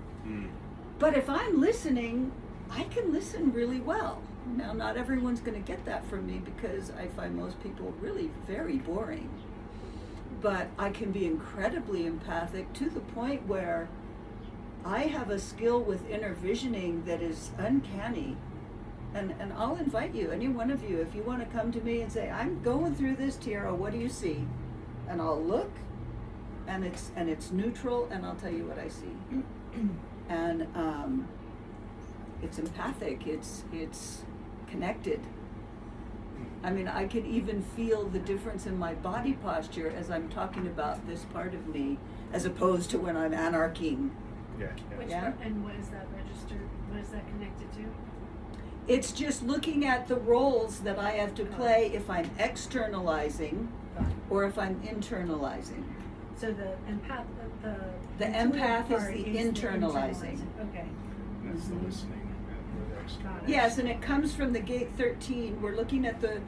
But if I'm listening, I can listen really well. Now, not everyone's going to get that from me because I find most people really very boring. But I can be incredibly empathic to the point where I have a skill with inner visioning that is uncanny. And I'll invite you, any one of you, if you want to come to me and say, I'm going through this, Tiara, what do you see? And I'll look, and it's neutral, and I'll tell you what I see. And it's empathic, it's connected. I mean, I can even feel the difference in my body posture as I'm talking about this part of me, as opposed to when I'm anarching. Yeah. Which Yeah. and what is that registered? What is that connected to? It's just looking at the roles that I have to play if I'm externalizing or if I'm internalizing. So the empath, The intuitive empath is part the the internalizing. Okay. That's the listening. Got it. Yes, and it comes from the gate 13. We're looking at the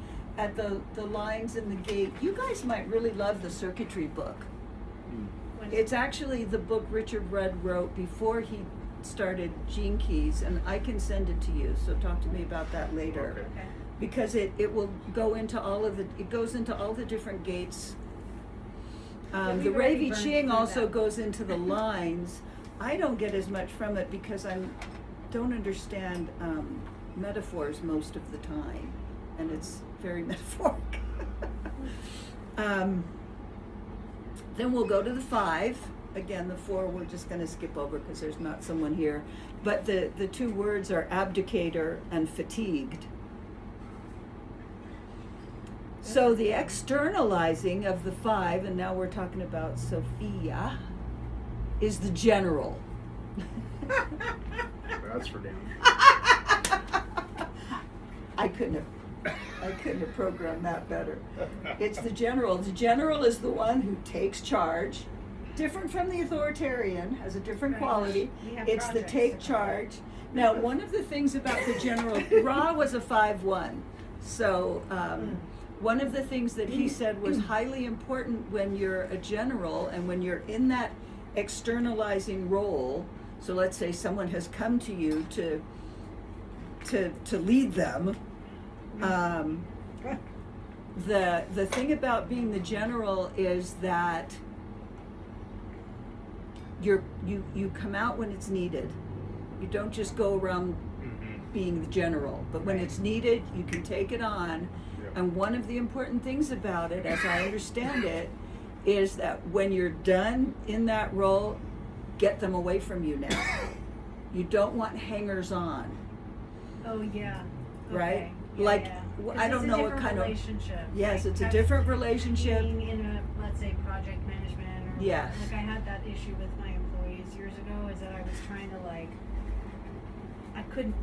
lines in the gate. You guys might really love the circuitry book. When- It's actually the book Richard Rudd wrote before he started Gene Keys, and I can send it to you, so talk to me about that later. Okay. Okay. Because it will go into it goes into all the different gates. Yeah, The we've already Ravi burned Ching through also that. goes into the lines. I don't get as much from it because don't understand metaphors most of the time, and it's very metaphoric. Then we'll go to the 5. Again, the 4 we're just going to skip over because there's not someone here. But the 2 words are abdicator and fatigued. So the externalizing of the 5, and now we're talking about Sophia, is the general. That's for damn I couldn't have programmed that better. It's the general. The general is the one who takes charge. Different from the authoritarian, has a different Right. quality. We have It's the projects take to charge. Now, one of the things about the general, Ra was a 5-1. So one of the things that he said was highly important when you're a general and when you're in that externalizing role. So let's say someone has come to you to lead them. The thing about being the general is that you come out when it's needed, You don't just go around being the general, but when it's needed, you can take it on. Yep. And one of the important things about it, as I understand it, is that when you're done in that role, get them away from you now. You don't want hangers on, Oh yeah. right? Okay. Yeah, Like, yeah. I don't know what It's a kind different of. relationship. Yes, Like, it's a different being relationship. in a, let's say, project management or Yes. like I had that issue with my employees years ago, is that I was trying to like,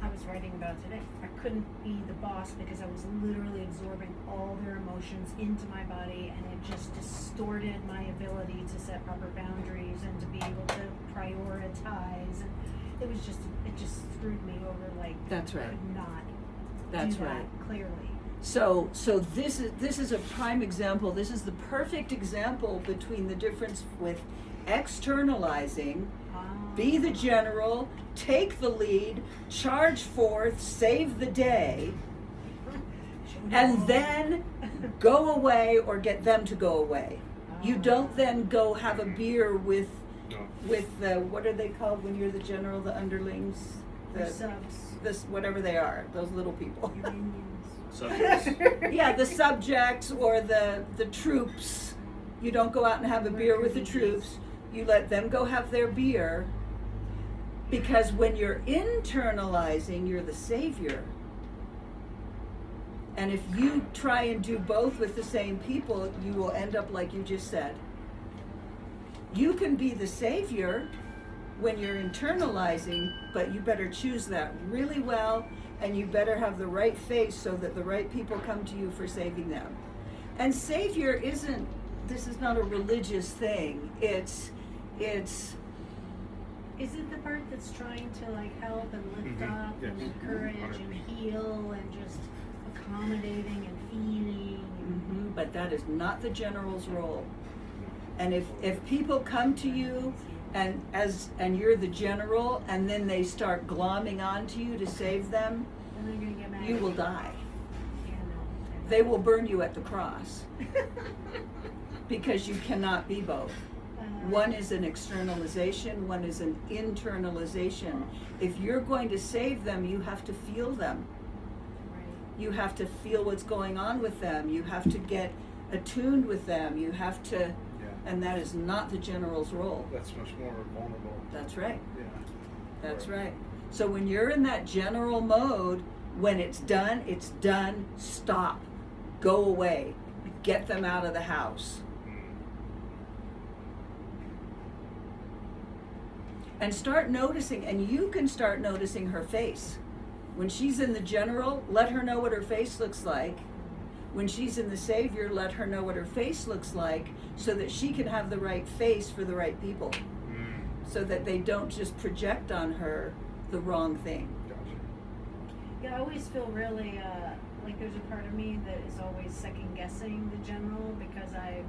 I was writing about it today. I couldn't be the boss because I was literally absorbing all their emotions into my body, and it just distorted my ability to set proper boundaries and to be able to prioritize. And it just screwed me over. Like, That's right. I could not That's do that right. clearly. So this is a prime example. This is the perfect example between the difference with externalizing, be the general, take the lead, charge forth, save the day, and then go away or get them to go away. You don't then go have a beer with the, what are they called when you're the general, the underlings? Your subs. This, whatever they are, those little people. Your minions. Subjects. Yeah, the subjects or the troops. You don't go out and have a beer with the troops. You let them go have their beer. Because when you're internalizing, you're the savior. And if you try and do both with the same people, you will end up like you just said. You can be the savior when you're internalizing, but you better choose that really well, and you better have the right face so that the right people come to you for saving them. And savior this is not a religious thing. It's Is it the part that's trying to like help and lift Mhm. up and Yes. encourage and heal and just accommodating and feeding? but that is not the general's role. And if people come to you and you're the general, and then they start glomming onto you to save them, Then they're gonna get mad. you at will die. Yeah, no. They will burn you at the cross because you cannot be both. One is an externalization, one is an internalization. If you're going to save them, you have to feel them. Right. You have to feel what's going on with them. You have to get attuned with them. You have to, Yeah. and that is not the general's role. That's much more vulnerable. That's right. Yeah. That's right. So when you're in that general mode, when it's done, stop. Go away. Get them out of the house. And start noticing, and you can start noticing her face. When she's in the general, let her know what her face looks like. When she's in the savior, let her know what her face looks like so that she can have the right face for the right people. So that they don't just project on her the wrong thing. Gotcha. Yeah, I always feel really like there's a part of me that is always second guessing the general because I've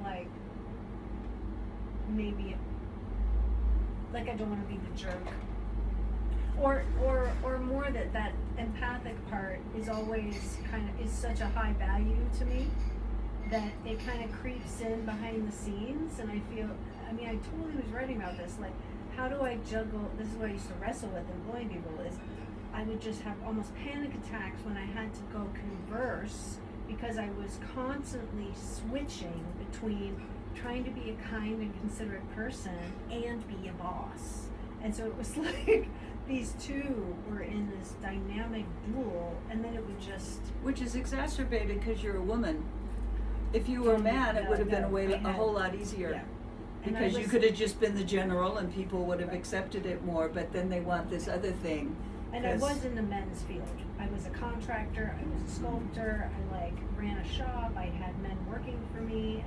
like maybe like I don't want to be the jerk. Or more that empathic part is always is such a high value to me that it kind of creeps in behind the scenes, and I feel, I mean, I totally was writing about this, like, how do I juggle, this is what I used to wrestle with employing people, is I would just have almost panic attacks when I had to go converse because I was constantly switching between trying to be a kind and considerate person and be a boss. And so it was like these two were in this dynamic duel, and then it would just... Which is exacerbated because you're a woman. If you were a man, it would have been a whole lot easier. Yeah. And I Because you was- could have just been the general and people would have accepted it more, but then they want this other thing. And I 'cause- was in the men's field. I was a contractor, I was a sculptor, I ran a shop, I had men working for me,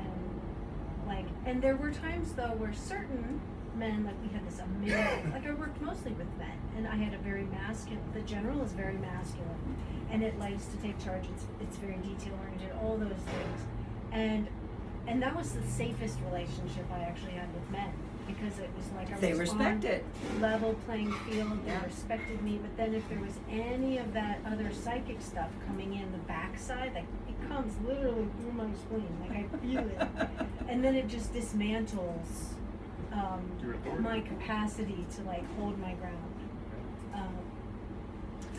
and there were times though where certain men, like we had this amazing, like I worked mostly with men, and I had a very masculine, the general is very masculine, and it likes to take charge, it's very detail oriented, all those things. And that was the safest relationship I actually had with men, because it was like I They was respect on it. level playing field, they Yeah. respected me, but then if there was any of that other psychic stuff coming in the backside, like it comes literally through my spleen, like I feel it, and then it just dismantles Your authority. my capacity to like hold my ground.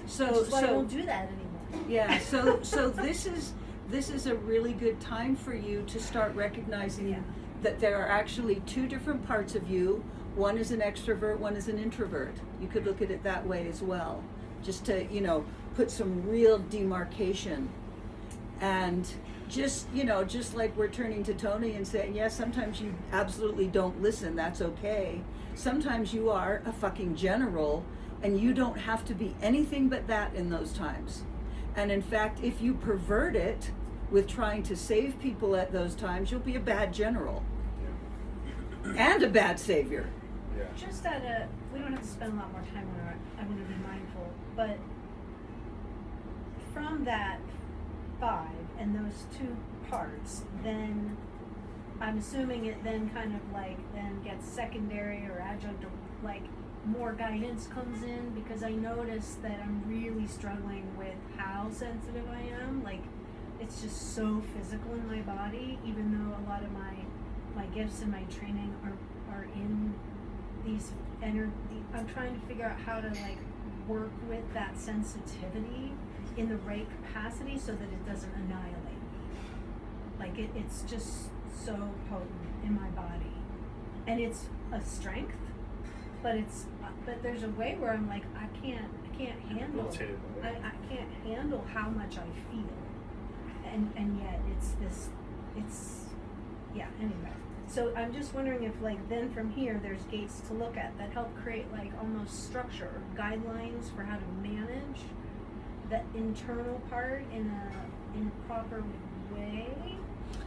So Which is why I don't do that anymore. yeah, so this is a really good time for you to start recognizing Yeah. that there are actually two different parts of you. One is an extrovert, one is an introvert. You could look at it that way as well, just to, put some real demarcation. And just, just like we're turning to Tony and saying, yes, sometimes you absolutely don't listen, that's okay. Sometimes you are a fucking general and you don't have to be anything but that in those times. And in fact, if you pervert it with trying to save people at those times, you'll be a bad general and a bad savior. Yeah. Just we don't have to spend a lot more time on it. I'm going to be mindful, but from that 5 and those 2 parts, then I'm assuming it then kind of like then gets secondary or adjunct, or like more guidance comes in, because I noticed that I'm really struggling with how sensitive I am. Like, it's just so physical in my body, even though a lot of my gifts and my training are in these I'm trying to figure out how to like work with that sensitivity in the right capacity so that it doesn't annihilate me. Like it's just so potent in my body, and it's a strength, but there's a way where I'm like I can't handle Debilitated by it. I can't handle how much I feel, and yet it's anyway. So I'm just wondering if like then from here there's gates to look at that help create like almost structure or guidelines for how to manage the internal part in a proper way,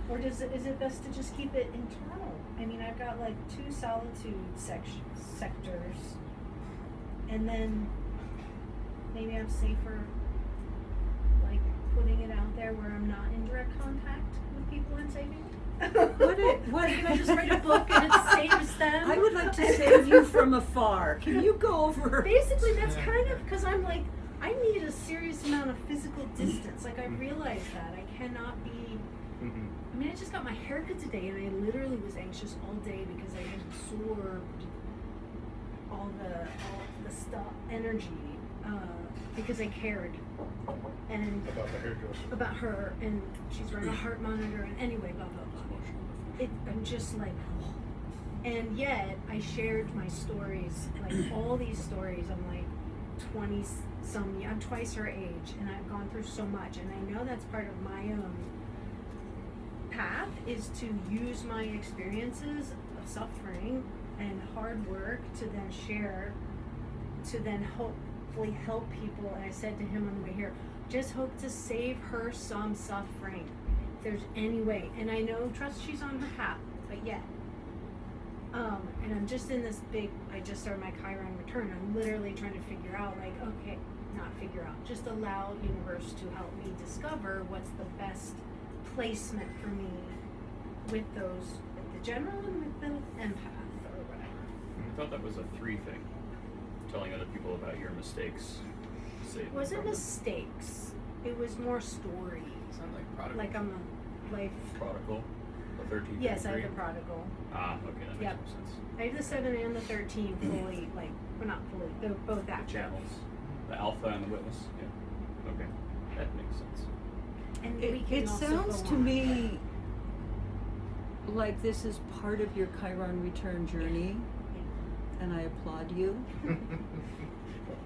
or is it best to just keep it internal? I mean, I've got like 2 solitude sectors, and then maybe I'm safer like putting it out there where I'm not in direct contact with people I'm saving. What Can I just write a book and it saves them? I would like to save you from afar. Can you go over? Basically, that's kind of because I'm like, I need a serious amount of physical distance. Like, I realize that I cannot be. I mean, I just got my haircut today, and I literally was anxious all day because I had absorbed all the stuff, energy, because I cared, and About the hairdresser. about her, and she's running a heart monitor, and anyway, blah blah blah. I'm just like, and yet I shared my stories, like all these stories. I'm like 20-some, I'm twice her age, and I've gone through so much, and I know that's part of my own path is to use my experiences of suffering and hard work to then share, to then hopefully help people. And I said to him on the way here, just hope to save her some suffering if there's any way. And I know, trust she's on her path, but yet. And I'm just in this big, I just started my Chiron return. I'm literally trying to figure out, like, okay, not figure out, just allow universe to help me discover what's the best placement for me with the general and with the empath or whatever. I thought that was a 3 thing. Telling other people about your mistakes. It wasn't mistakes. It was more story. Sounds like prodigal. Like I'm a life. Prodigal. The 13th. Yes, I have the prodigal. Ah, okay, that makes Yep. more sense. I have the 7 and the 13 fully, like, well, not fully. They're both The active. channels. The alpha and the witness. Yeah. Okay. That makes sense. And we can It also sounds go to on. me like this is part of your Chiron return journey, and I applaud you.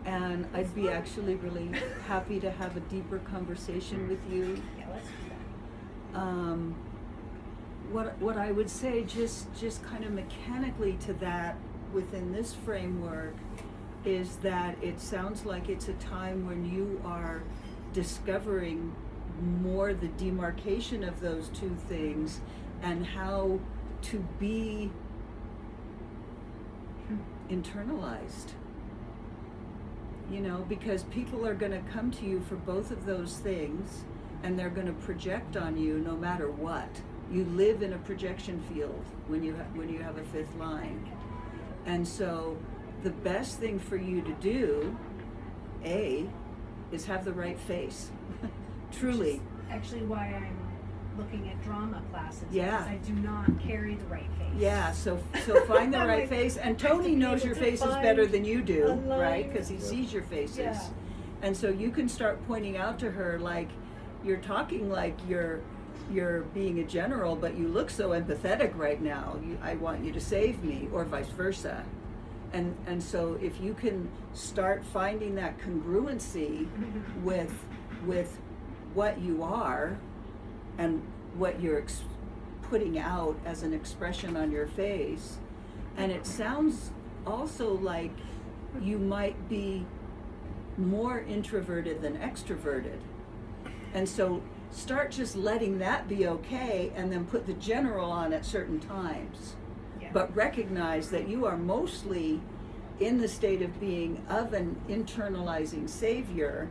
And I'd be actually really happy to have a deeper conversation with you. Yeah, let's do that. What I would say, just kind of mechanically to that within this framework, is that it sounds like it's a time when you are discovering more the demarcation of those 2 things and how to be internalized. Because people are going to come to you for both of those things, and they're going to project on you no matter what. You live in a projection field when you have a 5th line. And so the best thing for you to do, is have the right face. Truly. Which is actually why I'm looking at drama classes. Yeah. Because I do not carry the right face. Yeah, so find the right Like, face, and I have to Tony be knows able your to faces find better than you do, a line. right? Because he Yeah. sees your faces. Yeah. And so you can start pointing out to her, like, you're talking like you're being a general, but you look so empathetic right now. I want you to save me, or vice versa. And so if you can start finding that congruency with what you are and what you're putting out as an expression on your face, and it sounds also like you might be more introverted than extroverted. And so start just letting that be okay, and then put the general on at certain times. Yeah. But recognize that you are mostly in the state of being of an internalizing savior,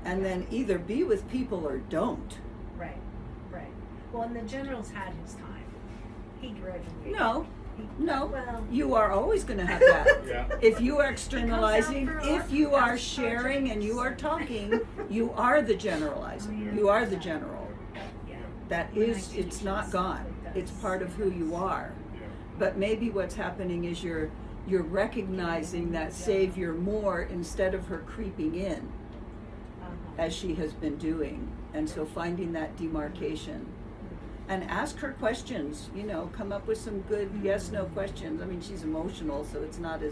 and then either be with people or don't. Right. Well, and the general's had his time. He graduated. No, no, Well, you are always going to have that. Yeah. If you are out externalizing, for if you are art sharing and you are projects. talking, you are the generalizing. You are the general. yeah. That When I is, teach it's and not stuff, gone. it It's does. part of who you are. Yeah. But maybe what's happening is you're recognizing that savior more instead of her creeping in Uh-huh. as she has been doing. And so finding that demarcation. And ask her questions, come up with some good yes/no questions. I mean, she's emotional, so it's not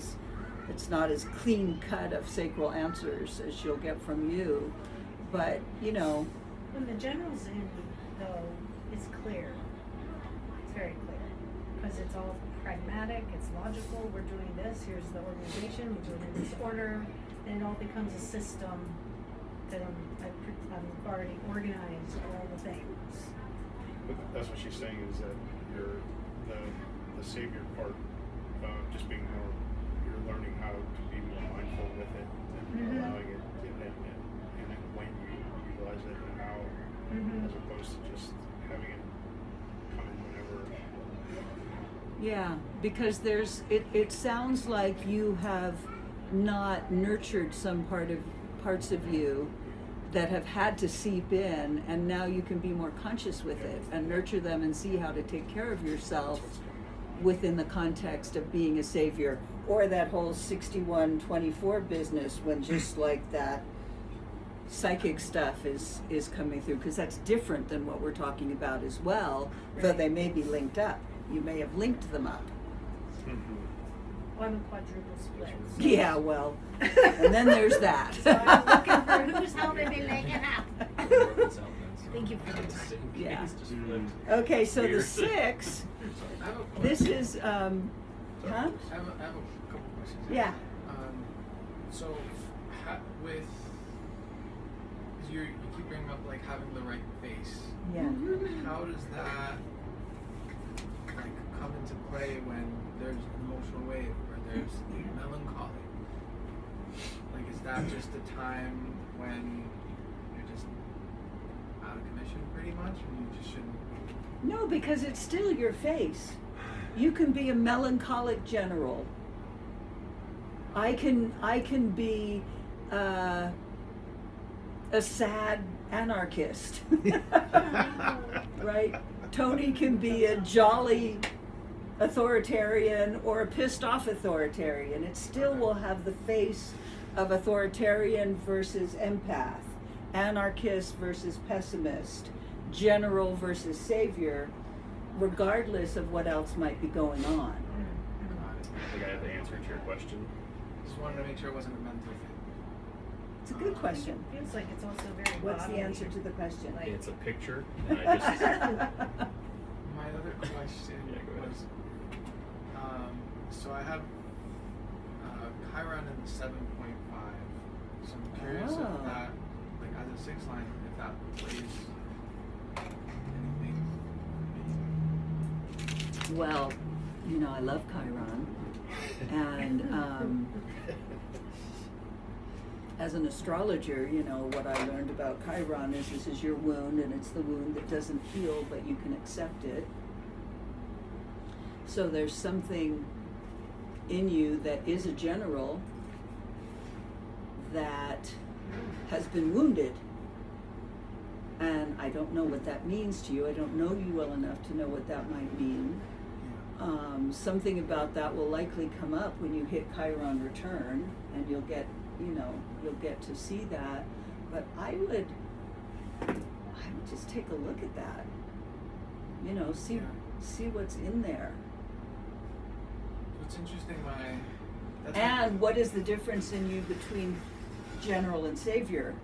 as clean cut of sacral answers as she'll get from you. But, When the general's in, though, it's clear. It's very clear. Because it's all pragmatic, it's logical, we're doing this, here's the organization, we're doing it in this order, and it all becomes a system that I've already organized all the things. But that's what she's saying, is that you're the savior part, just being more, you're learning how to be more mindful with it and Mhm. allowing it, and then when you utilize it and how, as opposed to just having it come in whenever. yeah, because it sounds like you have not nurtured some parts of you that have had to seep in, and now you can be more conscious with it and nurture them and see how to take care of yourself within the context of being a savior, or that whole 61-24 business, when just like that psychic stuff is coming through, because that's different than what we're talking about as well, though they may be linked up. You may have linked them up. Well, I'm a quadruple split. So. Yeah, well, and then there's that. So I'm looking for who's helping me make it happen. Thank you for this. Yeah. Just flipped. Okay, so the Weird. 6, I have a this question. is, huh? I have a couple questions. Yeah. So, with, because you keep bringing up like having the right face. Yeah. How does that like come into play when there's an emotional wave or there's melancholy? Like, is that just a time when you're just out of commission, pretty much, and you just shouldn't? No, because it's still your face. You can be a melancholic general. I can be a sad anarchist, right? Tony can be a jolly authoritarian or a pissed off authoritarian. It still will have the face of authoritarian versus empath, anarchist versus pessimist, general versus savior, regardless of what else might be going on. I think I have the answer to your question. Just wanted to make sure it wasn't a mental thing. It's a good question. Feels like it's also very What's the bodily. answer to the question? Like- It's a picture, and I just My other question Yeah, go ahead. was, so I have Chiron in the 7.5. So I'm curious Oh. if that, like as a 6 line, if that plays anything. Well, I love Chiron, and as an astrologer, what I learned about Chiron is this is your wound, and it's the wound that doesn't heal, but you can accept it. So there's something in you that is a general that has been wounded. and I don't know what that means to you. I don't know you well enough to know what that might mean. Something about that will likely come up when you hit Chiron return, and you'll get to see that. But I would just take a look at that. See what's in there. It's interesting that's And what is the difference in you between general and savior?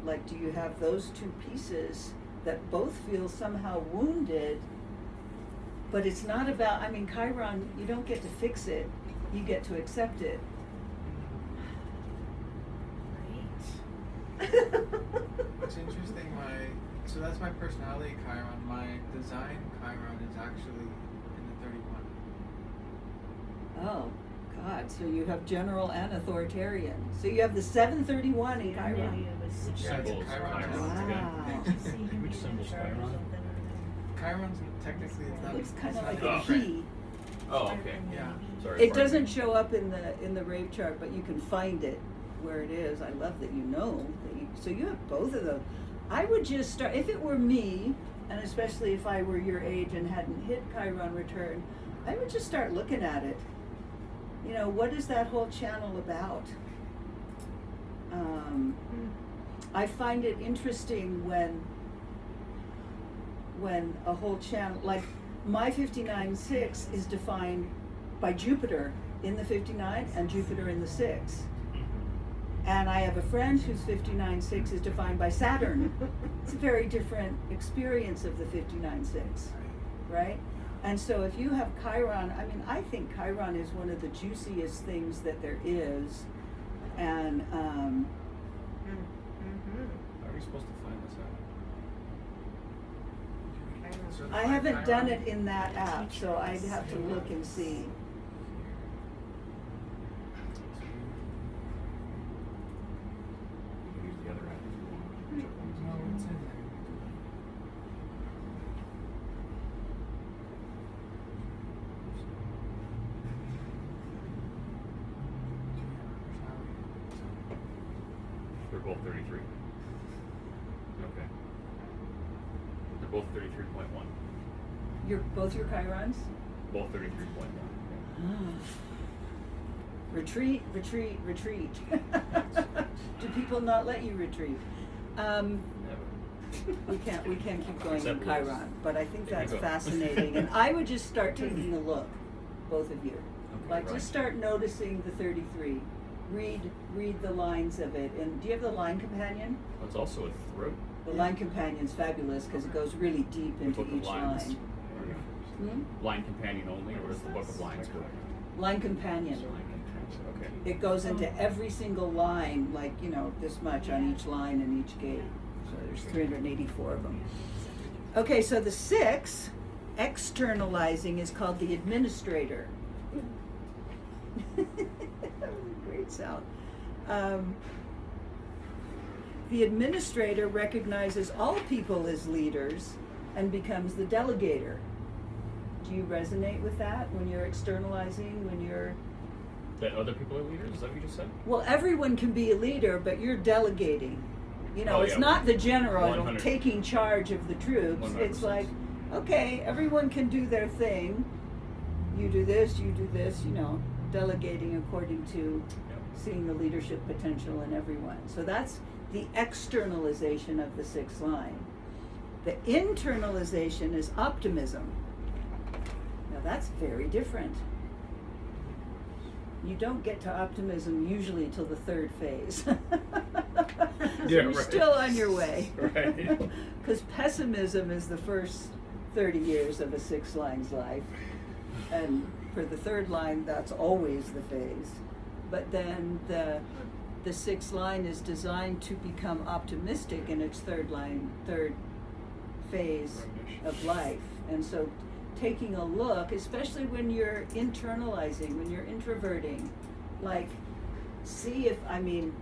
Like do you have those two pieces that both feel somehow wounded? But it's not about, Chiron, you don't get to fix it, you get to accept it. What's interesting, so that's my personality Chiron. My design Chiron is actually in the 31. Oh, God, so you have general and authoritarian. So you have the 731 in Chiron. Yeah, it's Symbols, Chiron. Chiron. Wow. Which symbol's Chiron? Chiron's technically it's not. Looks kind of it's like not a different. key. Oh, okay. Yeah. Sorry. It doesn't show up in the rave chart, but you can find it where it is. I love that you know that so you have both of those. I would just start, if it were me, and especially if I were your age and hadn't hit Chiron return, I would just start looking at it. What is that whole channel about? I find it interesting when a whole channel, like my 59-6 is defined by Jupiter in the 59 and Jupiter in the 6. And I have a friend whose 59-6 is defined by Saturn. It's a very different experience of the 59-6, right? And so if you have Chiron, I think Chiron is one of the juiciest things that there is. And How are we supposed to find this out? So I haven't done it in that app, so I'd have to look and see. You can use the other app if you want. Whichever one's No, easier. it's in there. They're both 33. Okay. They're both 33.1. Both your Chirons? Both 33.1. Retreat, retreat, retreat. Do people not let you retreat? Never. We can't keep going Except in Louis. Chiron, but I think There you that's go. fascinating. And I would just start taking a look, both of you. Okay, Like right. just start noticing the 33. Read the lines of it. And do you have the line companion? Oh, it's also a throat. The line companion's fabulous because it goes really deep The into Book of each Lines. line. Line Companion only, or is the Book of Lines good? Line companion. Okay. It goes into every single line, like, this much on each line and each gate. So there's 384 of them. Okay, so the 6, externalizing, is called the administrator. Great sound. The administrator recognizes all people as leaders and becomes the delegator. Do you resonate with that when you're externalizing, when you're... That other people are leaders? Is that what you just said? Well, everyone can be a leader, but you're delegating. Oh, It's yeah, not the general 100. taking charge of the troops. 100%. It's like, okay, everyone can do their thing. You do this, delegating according to seeing the leadership potential in everyone. So that's the externalization of the 6th line. The internalization is optimism. Now that's very different. You don't get to optimism usually until the 3rd phase. So Yeah, you're right. still on your way. Right. Because pessimism is the first 30 years of a 6th line's life. And for the 3rd line, that's always the phase. But then the 6th line is designed to become optimistic in its 3rd phase of life. And so taking a look, especially when you're internalizing, when you're introverting, like, see if, I'm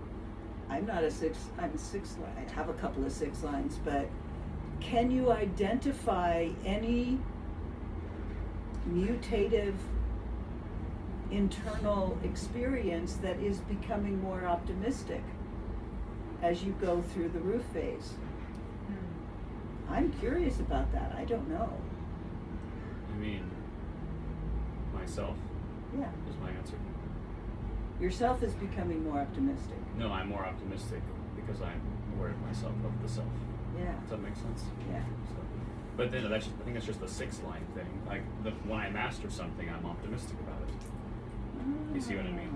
not a 6, I'm a 6 line, I have a couple of 6 lines, but can you identify any mutative internal experience that is becoming more optimistic as you go through the roof phase? I'm curious about that. I don't know. I mean, myself Yeah. is my answer. Yourself is becoming more optimistic. No, I'm more optimistic because I'm aware of myself, of the self. Yeah. Does that make sense? Yeah. So, but then I think that's just the 6-line thing. Like when I master something, I'm optimistic about it. You see what I mean?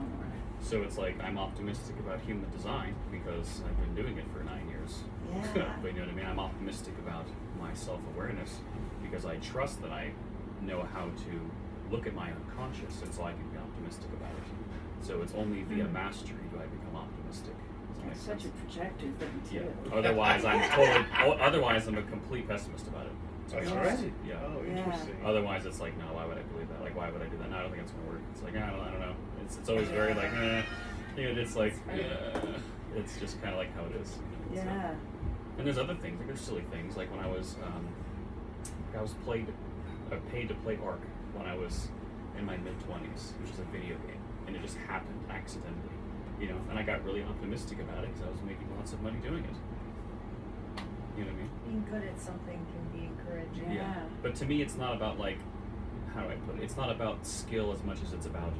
So it's like I'm optimistic about human design because I've been doing it for 9 years. Yeah. But you know what I mean? I'm optimistic about my self-awareness because I trust that I know how to look at my unconscious, and so I can be optimistic about it. So it's only via mastery do I become optimistic. Does that make That's such a sense? projector thing too. Yeah. Otherwise, otherwise I'm a complete pessimist about it. To be That's honest. right. Yeah. Oh, Yeah. interesting. Otherwise, it's like, no, why would I believe that? Like, why would I do that? No, I don't think it's gonna work. It's like, I don't know. It's always very like, it's like, it's just kind of like how it is. You know? So- Yeah. and there's other things, like there's silly things, like when I was paid to play Ark when I was in my mid-20s, which is a video game, and it just happened accidentally, you know, and I got really optimistic about it because I was making lots of money doing it. You know what I mean? Being good at something can be encouraging. Yeah. But to me, it's not about like, how do I put it? It's not about skill as much as it's about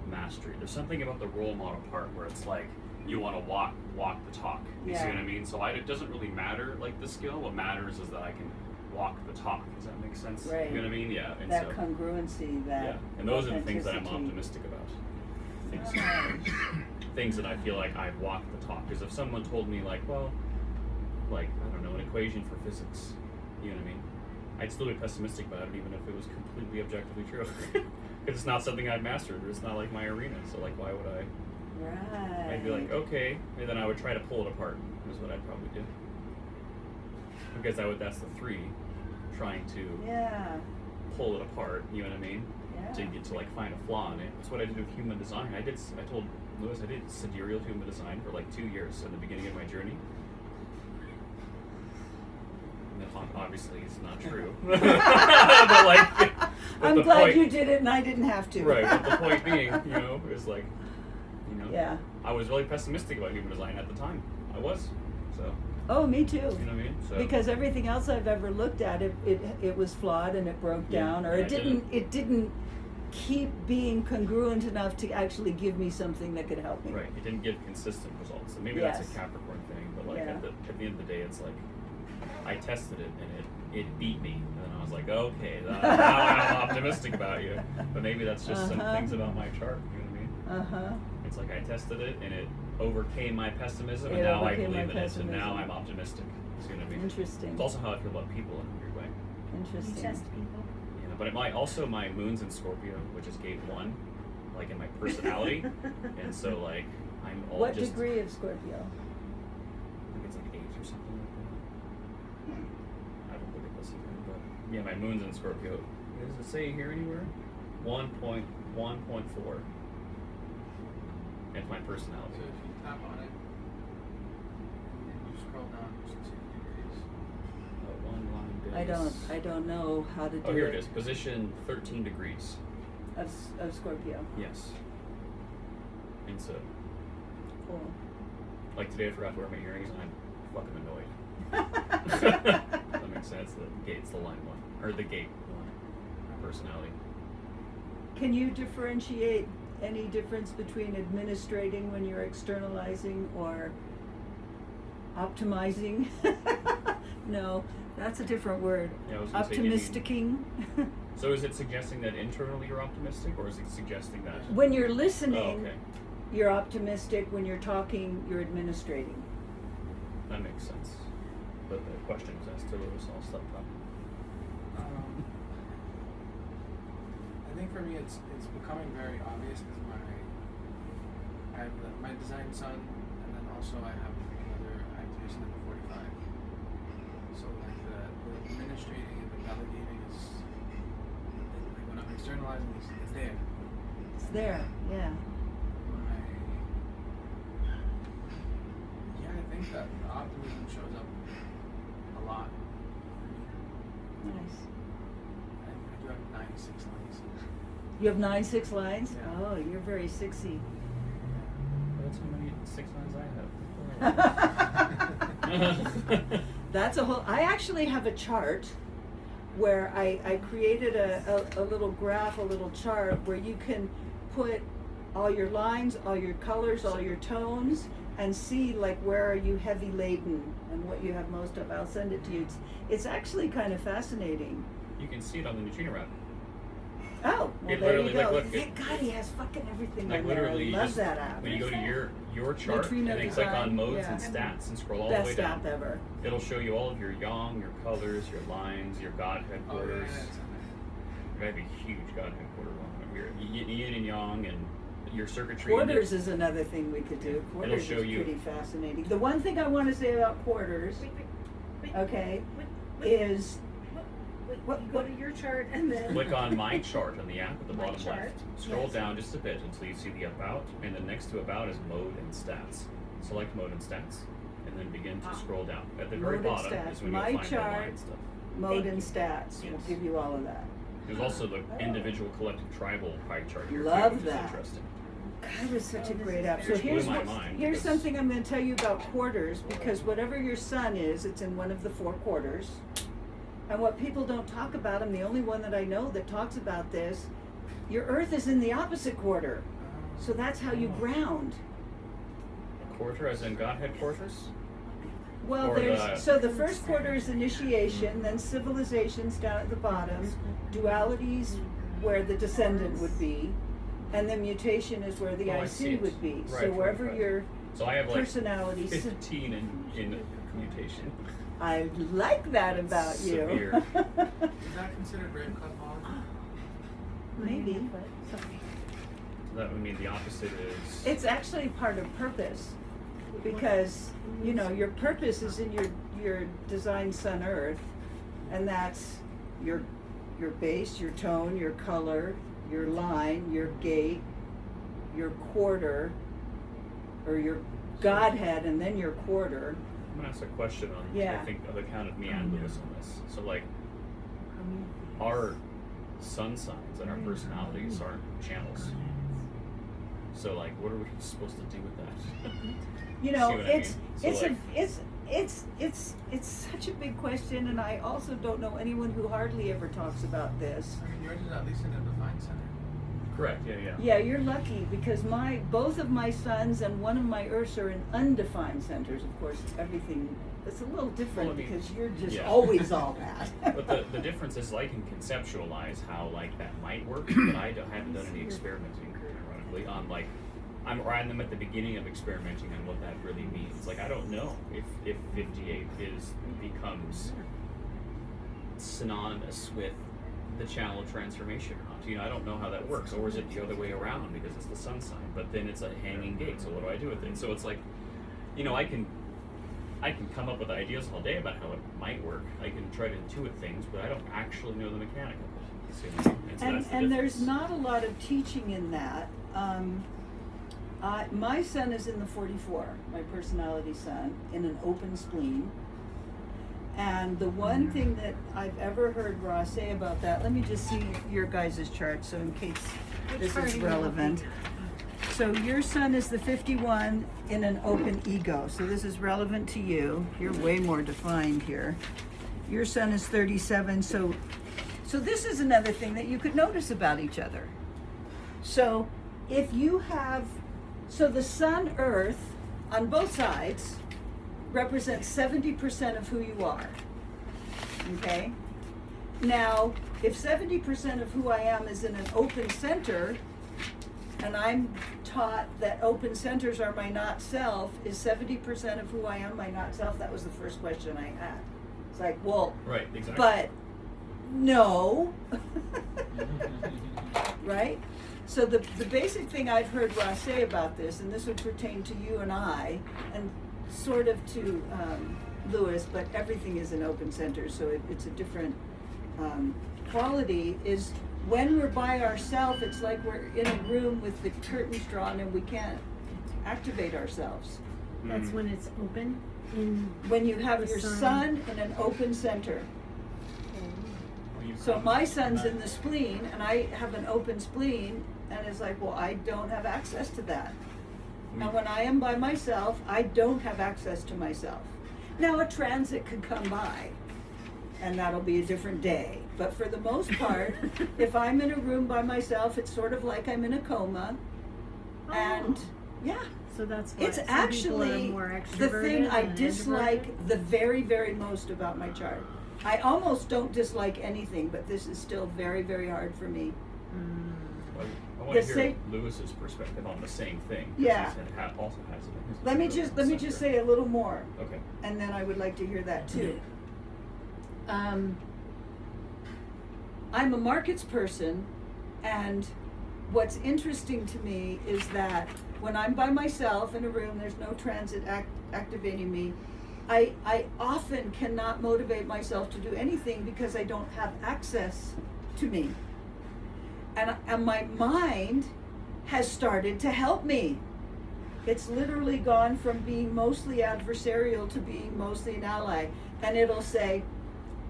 mastery. There's something about the role model part where it's like you want to walk the talk. You see Yeah. what I mean? So it doesn't really matter like the skill. What matters is that I can walk the talk. Does that make sense? Right. You know what I mean? Yeah. And That so congruency, that yeah, and those are the things that I'm authenticity. optimistic about. Things, Right. things that I feel like I've walked the talk. Because if someone told me like, well, like I don't know, an equation for physics, you know what I mean? I'd still be pessimistic about it, even if it was completely objectively true. Because it's not something I've mastered, or it's not like my arena. So like, why would I? Right. I'd be like, okay, and then I would try to pull it apart. Is what I'd probably do. Because that's the 3, trying to Yeah. pull it apart. You know what I mean? Yeah. To get to like find a flaw in it. That's what I did with human design. I told Lewis I did sidereal human design for like 2 years at the beginning of my journey. And then obviously it's not true. but I'm the glad point, you did it and I didn't have to. Right, but the point being, you know, is like, you know, Yeah. I was really pessimistic about human design at the time. I was. So, Oh, me too. you know what I mean? So Because everything else I've ever looked at, it was flawed and it broke Yeah, down, or and it didn't keep being congruent enough to actually give me something that could help me. right, it didn't give consistant results. So maybe Yes. that's a Capricorn thing, but like Yeah. at the end of the day, it's like I tested it and it beat me, and then I was like, okay, now I'm optimistic about you. But maybe that's just some Uh-huh. things about my chart. You know what I mean? Uh-huh. It's like I tested it and it overcame my pessimism, It and now I overcame my believe in it, and now pessimism. I'm optimistic. You know what I mean? Interesting. It's also how I feel about people in a weird way. You Interesting. test people. Yeah, but it might also my moon's in Scorpio, which is gate 1, like in my personality, and so like I'm all What just. degree of Scorpio? I think it's like 8 or something like that. I don't look at this again, but yeah, my moon's in Scorpio. Does it say here anywhere? 1.1.4. It's my So personality. if you tap on it, and you scroll down, there's 2 degrees. One line is. I don't know how to do Oh, here it is. Position 13 degrees. Of Scorpio. Yes. And so, Cool. like today, I forgot to wear my earrings, and I'm fucking annoyed. That makes sense. The gate's the line 1, or the gate 1 personality. Can you differentiate any difference between administrating when you're externalizing or optimizing? No, that's a different word. Yeah, I was gonna say, do you mean- Optimisticking. So is it suggesting that internally you're optimistic, or is it suggesting that? When you're Oh, listening, okay. you're optimistic. When you're talking, you're administrating. That makes sense. But the question was asked to Lewis, I'll stop talking. I think for me it's becoming very obvious because I have my design sun, and then also I have another activation at the 45. So like the administrating and the delegating is like when I'm externalizing, it's there. It's there. Yeah. I think that the optimism shows up a lot. Nice. I do have 96 lines. You have 9-6 lines. Yeah. Oh, you're very 6y. That's how many 6 lines I have. That's a whole, I actually have a chart where I created a little graph, a little chart where you can put all your lines, all your colors, all your tones, and see like where are you heavy laden and what you have most of. I'll send it to you. It's actually kind of fascinating. You can see it on the neutrino app. Oh, well, It there you literally, go. like, look, Thank God he has fucking everything Like on there. literally, I you love just, that app. when you go to your chart Neutrino and then click design, on modes yeah. and stats and scroll all the way Best down, app ever. it'll show you all of your yang, your colors, your lines, your god Oh, yeah, headquarters. it's You have a huge god headquarter one. Your yin and yang and your circuitry. Quarters is another thing we could do. Quarters show is you- pretty fascinating. The one thing I want to say about quarters, Wait, okay, wait, is what, you go to your chart and then Click on my chart on the app at the My bottom chart, left. Scroll yes. down just a bit until you see the about, and then next to about is mode and stats. Select mode and stats, and then begin to scroll down. At the very Mode and bottom stats. is when My you'll find chart. the line stuff. mode Thank and you. stats. We'll Yes. give you all of that. There's also the individual collective tribal pie chart here Love too, which that. is interesting. God, it's such a this great is app. So very- here's Blew my what, mind here's because- something I'm going to tell you about quarters, because whatever your sun is, it's in one of the 4 quarters. And what people don't talk about, I'm the only one that I know that talks about this, your Earth is in the opposite quarter. So that's how you ground. Quarter as in god headquarters? Well, Or there's the- so the first quarter is initiation, then civilizations down at the bottom, dualities where the descendant would be, and then mutation is where the Oh, I see IC it. would be. Right, So wherever right. your So I have like personality, 15 in mutation. I like that about Severe. you. Is that considered red cosmology? Maybe. So that would mean the opposite is It's actually part of purpose, because you know your purpose is in your design sun earth, and that's your base, your tone, your color, your line, your gate, your quarter, or your godhead, and then your quarter. I'm gonna ask a question on Yeah. I think on account of me and Lewis on this. So like our sun signs and our personalities aren't channels. So like what are we supposed to do with that? You know, See what I it's mean? So, it's such a big question, and I also don't know anyone who hardly ever talks about this. I mean, yours is at least in a defined center. Correct, yeah. Yeah, you're lucky, because both of my sons and one of my Earths are in undefined centers. Of course, everything it's a little different Well, I mean, because you're just yeah. always all that. But the difference is I can conceptualize how like that might work, but I haven't done any experimenting, ironically, on like I'm at the beginning of experimenting on what that really means. Like I don't know if 58 becomes synonymous with the channel of transformation or not. You know, I don't know how that works. Or is it the other way around because it's the sun sign? But then it's a hanging gate, so what do I do with it? So it's like, you know, I can come up with ideas all day about how it might work. I can try to intuit things, but I don't actually know the mechanic of it. So, that's the And there's difference. not a lot of teaching in that. My sun is in the 44, my personality sun, in an open spleen. And the one thing that I've ever heard Ross say about that, let me just see your guys' chart, so in case this part is are you relevant. So your sun is the 51 in an open ego, so this is relevant to you. You're way more defined here. Your sun is 37, so this is another thing that you could notice about each other. So if you have, so the sun, earth, on both sides, represents 70% of who you are, okay? Now, if 70% of who I am is in an open center, and I'm taught that open centers are my not self, is 70% of who I am my not self? That was the first question I had. It's like, well, Right, exactly. but no, right? So the basic thing I've heard Ross say about this, and this would pertain to you and I, and sort of to Lewis, but everything is an open center, so it's a different quality, is when we're by ourselves, it's like we're in a room with the curtains drawn and we can't activate ourselves. That's when it's open in When you have The your sun. sun in an open center. So my sun's in the spleen, and I have an open spleen, and it's like, well, I don't have access to that. And when I am by myself, I don't have access to myself. Now, a transit could come by, and that'll be a different day. But for the most part, if I'm in a room by myself, it's sort of like I'm in a coma. And Oh. yeah, So that's why it's some people are actually more the extroverted thing I than dislike introverted. the very, very most about my chart. I almost don't dislike anything, but this is still very, very hard for me. Mm. I want The to hear same- Lewis's perspective on the same thing. 'cause Yeah. He also has it in his Let me center. just say a little more, Okay. and then I would like to hear that too. I'm a markets person, and what's interesting to me is that when I'm by myself in a room, there's no transit activating me, I often cannot motivate myself to do anything because I don't have access to me. And my mind has started to help me. It's literally gone from being mostly adversarial to being mostly an ally. And it'll say,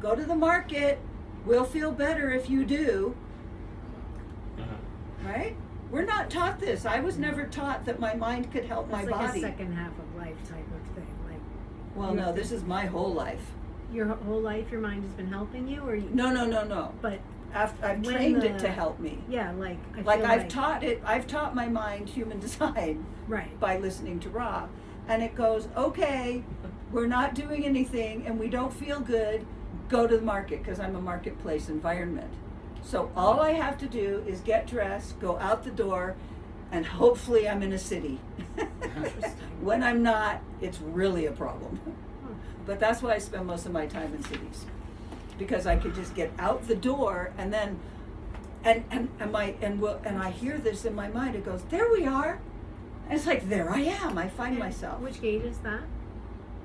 go to the market, we'll feel better if you do, Uh-huh. right? We're not taught this. I was never taught that my mind could help my It's like body. a second half of life type of thing. Like Well, no, this is my whole life. your whole life, your mind has been helping you, or you? No. But I've When trained it the- to help me. yeah, like I Like feel I've taught my mind human design right. by listening to Ra. And it goes, okay, we're not doing anything and we don't feel good, go to the market, because I'm a marketplace environment. So all I have to do is get dressed, go out the door, and hopefully I'm in a city. Interesting. When I'm not, it's really a problem. Huh. But that's why I spend most of my time in cities. Because I could just get out the door and then and I hear this in my mind, it goes, there we are. And it's like, there I am, I find And myself. Which gate is that?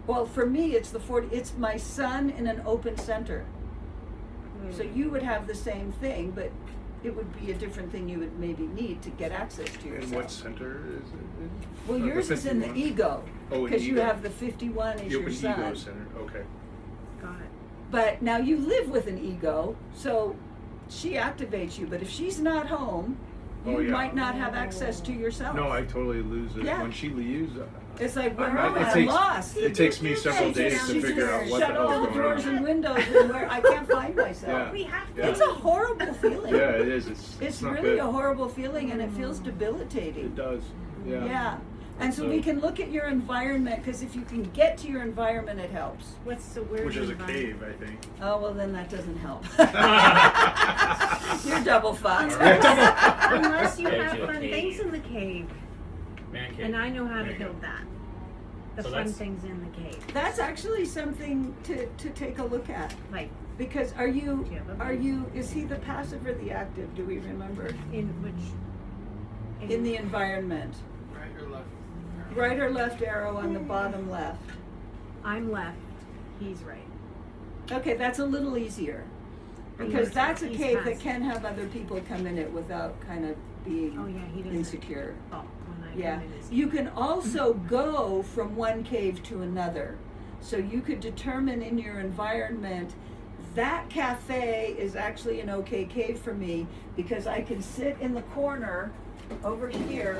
Well, for me, it's it's my sun in an open center. So you would have the same thing, but it would be a different thing you would maybe need to get access to yourself. And what center is it in? Well, The yours is in the 51? ego, Oh, in because you ego. have the 51 as The your open sun. ego center, okay. Got it. But now you live with an ego, so she activates you. But if she's not home, you Oh, yeah. might not have access to yourself. No, I totally lose it. Yeah. When she leaves, It's like, where I- am it I? I'm takes- lost. it takes me several She days just- to she figure just out what the shut all hell's the going doors on. and windows and where I can't find myself. Yeah. We have Yeah. It's a horrible feeling. Yeah, it is. It's not really good. a horrible feeling, and it feels debilitating. It does. Yeah. Yeah. And so we can look at your environment, because if you can get to your environment, it helps. Where's Which is a the cave, I think. Oh, well, then that doesn't help. You're double fucked. Unless you Go have to a fun cave. things in the cave, Man cave. and I know how There to you go. build that. The So fun that's- things in the cave, That's actually something to take a look at. like Because Do you have a is he the passive or the active? Do we remember? in which. In the environment. Right or left? Right or left arrow on the bottom left? I'm left, he's right. Okay, that's a little easier. Because He's- that's a he's cave that passive. can have other people come in it without kind of being Oh yeah, he doesn't. insecure. Oh, when I Yeah, come in his you can also go from one cave to another. So you could determine in your environment, that cafe is actually an okay cave for me because I can sit in the corner over here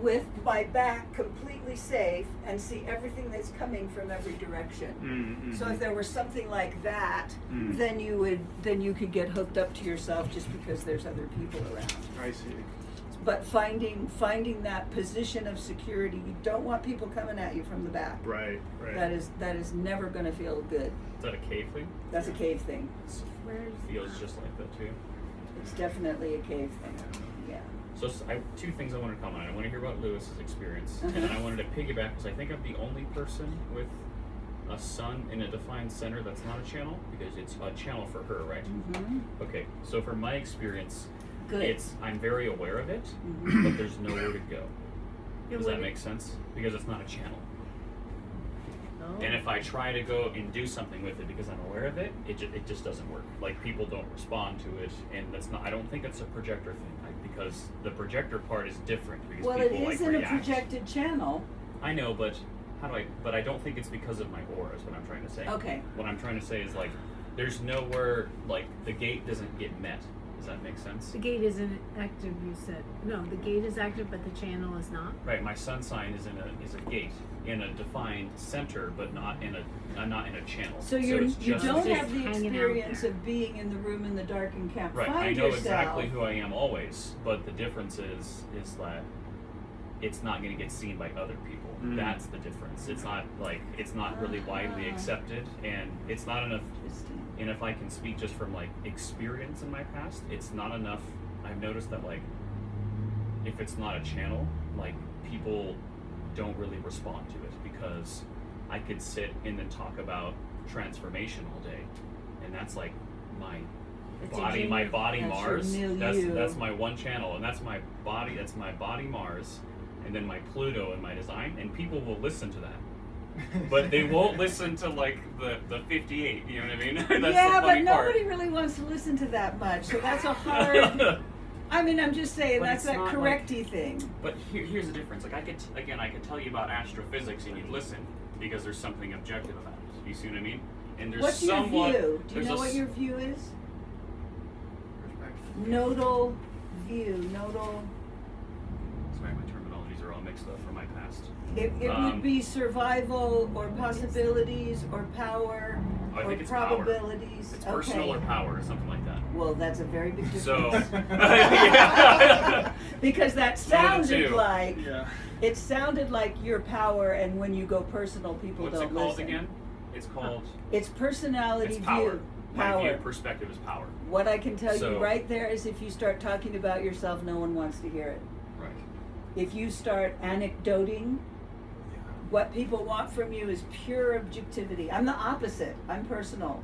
with my back completely safe and see everything that's coming from every direction. Mm-hmm. So if there was something like that, Mm. then you could get hooked up to yourself just because there's other people around. I see. But finding that position of security, you don't want people coming at you from the back. Right, right. That is never going to feel good. Is that a cave thing? That's a cave thing. Where's Feels just like that too. It's definitely a cave thing. Yeah. So two things I wanted to comment on. I want to hear about Lewis's experience, and then I wanted to piggyback because I think I'm the only person with a sun in a defined center that's not a channel, because it's a channel for her, right? Mm-hmm. Okay, so from my experience, Good. I'm very aware of it, Mhm. but there's nowhere to go. Yeah, Does what that do- make sense? Because it's not a channel. Oh. And if I try to go and do something with it because I'm aware of it, it just doesn't work. Like, people don't respond to it, and that's not. I don't think it's a projector thing, because the projector part is different. Because Well, it people is like in a react. projected channel. I know, but But I don't think it's because of my aura. Is what I'm trying to say. Okay. What I'm trying to say is, like, there's nowhere, like, the gate doesn't get met Does that make sense? The gate isn't active, you said. No, the gate is active, but the channel is not. Right, my sun sign is a gate in a defined center, but not in a channel. So it's you just don't a gate. have the Hanging out experience there. of being in the room in the dark and can't Right, find I know yourself. exactly who I am always, but the difference is that it's not going to get seen by other people. Mm. That's the difference. It's not really widely accepted, and it's not enough. Interesting. And if I can speak just from like experience in my past, it's not enough. I've noticed that like if it's not a channel, like people don't really respond to it, because I could sit and then talk about transformation all day, and that's like my It's body, a my genuine- body that's your Mars. milieu. That's my one channel, and that's my body. That's my body Mars, and then my Pluto in my design, and people will listen to that. But they won't listen to like the 58. You know what I mean? That's Yeah, the but funny nobody part. really wants to listen to that much. So that's a hard. I mean, I'm just saying But that's it's that not correcty thing. But here's the difference. Like I could tell you about astrophysics and you'd listen because there's something objective about it. You see what I mean? And there's What's your somewhat. view? Do you there's know a what s- your view is? Perspective. Nodal view. Nodal. Sorry, my terminologies are all mixed up from my past. It would be survival or possibilities or power I or think it's power. probabilities. It's personal or power or something like that. Well, that's a very big difference. So, yeah. Because that One of the sounded two. like Yeah. it sounded like your power, and when you go personal, people What's don't it called listen. again? It's called. It's personality It's power. view. My view perspective is power. What I can tell So- you right there is if you start talking about yourself, no one wants to hear it. Right. If you start anecdoting, what people want from you is pure objectivity. I'm the opposite. I'm personal.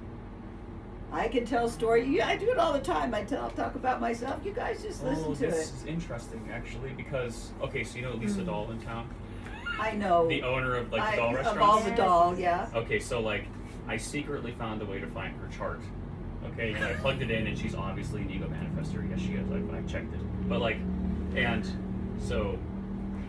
I can tell story. Yeah, I do it all the time. Talk about myself. You guys just listen to this it. is interesting actually because okay, so you know Lisa Doll in town, I know. the owner of like the doll of restaurant. all the doll, yeah. Okay, so like I secretly found a way to find her chart. Okay, and I plugged it in, and she's obviously an ego manifestor. Yes, she is. I checked it. But like, and so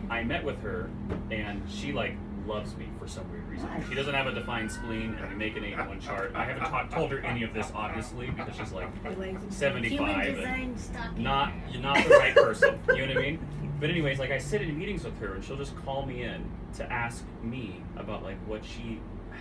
I met with her, and she like loves me for some weird reason. Nice. She doesn't have a defined spleen, and we make an 8-in-1 chart. I haven't told her any of this obviously because she's like Human 75. and design stocking. you're not the right person. You know what I mean? But anyways, like I sit in meetings with her, and she'll just call me in to ask me about like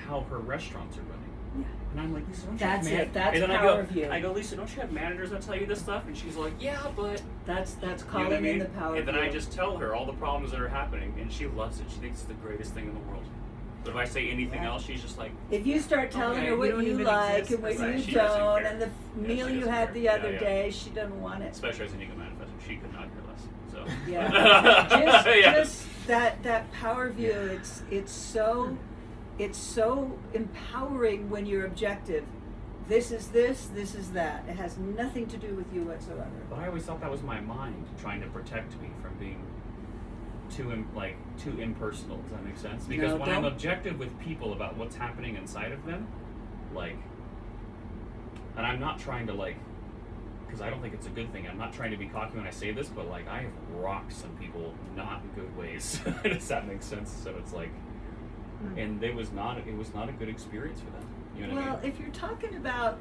how her restaurants are running. Yeah. And I'm like, Lisa, don't That's you have it. That's and then power view. I go, Lisa, don't you have managers that tell you this stuff? And she's like, yeah, but That's you know calling what I mean? in the power. And then view. I just tell her all the problems that are happening, and she loves it. She thinks it's the greatest thing in the world. But if I say anything Yeah. else, she's just like, If you start telling Okay, her you what don't you even like exist. and what Right, you she doesn't don't, care. and the Yeah, meal she you doesn't had care. the Yeah, other yeah. day, she doesn't want it. especially as an ego manifestor, she could not care less. So Yeah. Yeah. just that power view. It's so empowering when you're objective. This is this is that. It has nothing to do with you whatsoever. But I always thought that was my mind trying to protect me from being too impersonal. Does that make sense? Because No, when I'm don't. objective with people about what's happening inside of them, like, and I'm not trying to like, because I don't think it's a good thing. I'm not trying to be cocky when I say this, but like I have rocked some people not in good ways. Does that make sense? So it's like, and it was not a good experience for them. You know what I Well, mean? if you're talking about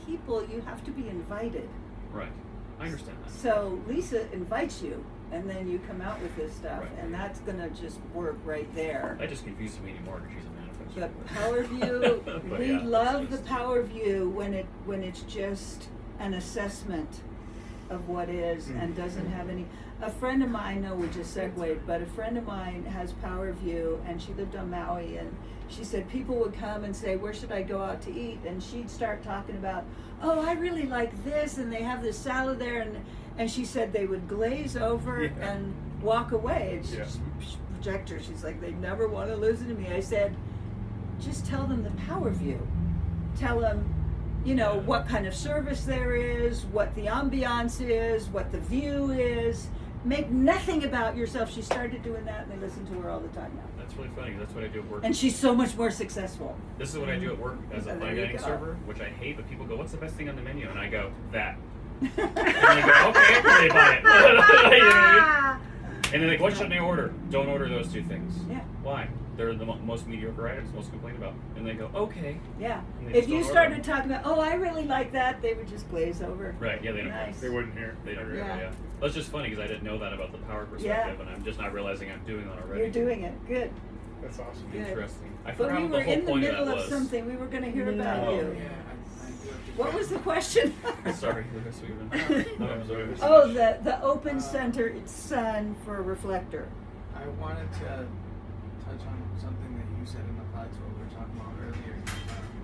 people, you have to be invited. Right. I understand that. So Lisa invites you, and then you come out with this stuff, Right. and that's gonna just work right there. That just confuses me anymore because she's a manifestor. The power view, But we yeah, love it's the just- power view when it's just an assessment of what is and doesn't have any. A friend of mine, no, we just segued, but a friend of mine has power view, and she lived on Maui, and she said people would come and say, where should I go out to eat? And she'd start talking about, oh, I really like this, and they have this salad there, and she said they would glaze over Yeah. and walk away, and she Yeah. just project her. She's like, they never want to listen to me. I said, just tell them the power view. Tell them, you know, what kind of service there is, what the ambiance is, what the view is. Make nothing about yourself. She started doing that, and they listen to her all the time now. That's really funny. That's what I do at work. And she's so much more successful. This is what I do at work as a And there fine you dining go. server, which I hate, but people go, what's the best thing on the menu? And I go, that. And they go, okay, they buy it. You know what I mean? And they're like, what should I order? Don't order those two things. Yeah. Why? they're the most mediocre writers, most complained about, and they go, okay. Yeah. And they If just you don't started order talking about, oh, I really like that, they would just glaze over. Right, yeah, they don't. Nice. They wouldn't hear. They don't. Yeah. Yeah. That's just funny because I didn't know that about the power perspective, and I'm just not realizing I'm doing that already. You're doing it. Good. That's awesome. Good. Interesting. I But forgot we what were the whole in the point middle of that of was. something. We were going to hear about Oh, you. Yeah, I do have to What was the question? Sorry, Lucas, we've been observing. Oh, the open center sun for a reflector. I wanted to touch on something that you said and apply to what we were talking about earlier.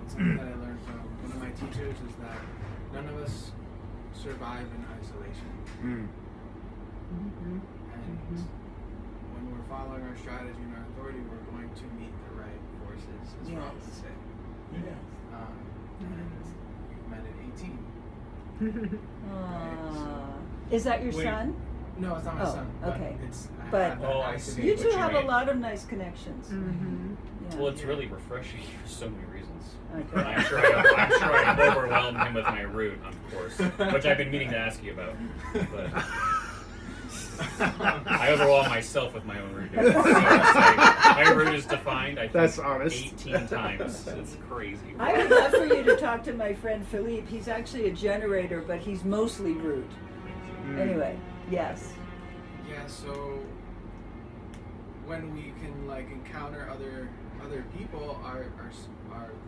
Something that I learned from one of my teachers is that none of us survive in isolation. Mm-hmm. And when we're following our strategy and our authority, we're going to meet the right forces, as Yes. Rob would say. Yes. And you've met at 18. Is that your Wait. son? No, it's not my Oh, son. okay. It's, I But- have that Oh, I activated. see. You what two you have a mean. lot of nice connections. Mm-hmm. Yeah. Well, it's really refreshing for so many reasons. Okay. And I'm sure I overwhelmed him with my root, of course, which I've been meaning to ask you about. But I overwhelm myself with my own root. So my root is defined, I think, That's honest. 18 times. It's crazy. I would love for you to talk to my friend Philippe. He's actually a generator, but he's mostly root. Anyway, yes. Yeah, so when we can like encounter other people, our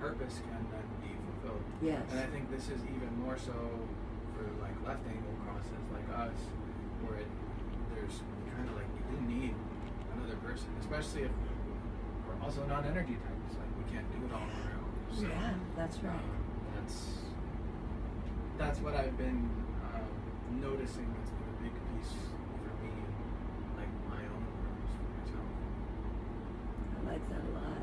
purpose can then be fulfilled. Yes. And I think this is even more so for like left angle crosses like us, where there's kind of like you do need another person, especially if we're also non-energy types. Like we can't do it all on our own. So, Yeah, that's right. that's what I've been noticing. That's been a big piece for me, like my own purpose for myself. I like that a lot.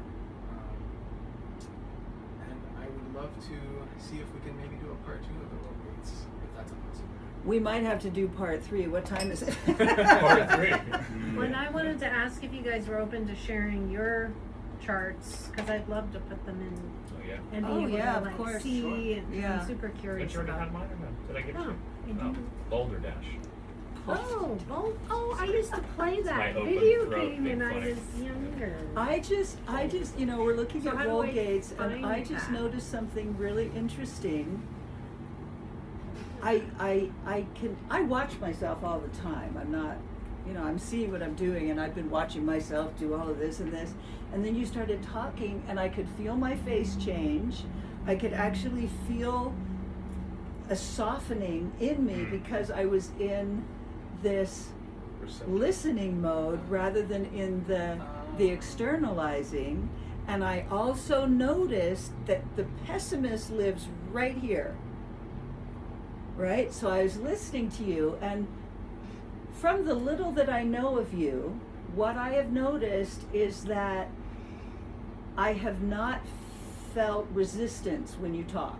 And I would love to see if we can maybe do a part 2 of the roll gates, if that's a possibility. We might have to do part 3. What time is it? Part 3. Well, and I wanted to ask if you guys were open to sharing your charts, because I'd love to put them in Oh, yeah. and be Oh, able yeah, to of like course. see, Sure. and Yeah. I'm super curious But you already about. had mine or no? Did I give Oh, you? I do. Boulder Dash. Oh, I used to play It's my that open video throat game big when I flag. was younger. I just, you know, we're looking So at how do roll I gates, and find I just that? noticed something really interesting. I watch myself all the time. I'm not, you know, I'm seeing what I'm doing, and I've been watching myself do all of this and this. And then you started talking, and I could feel my face change. I could actually feel a softening in me because I was in this listening mode rather than in the externalizing. And I also noticed that the pessimist lives right here. Right? So I was listening to you, and from the little that I know of you, what I have noticed is that I have not felt resistance when you talk.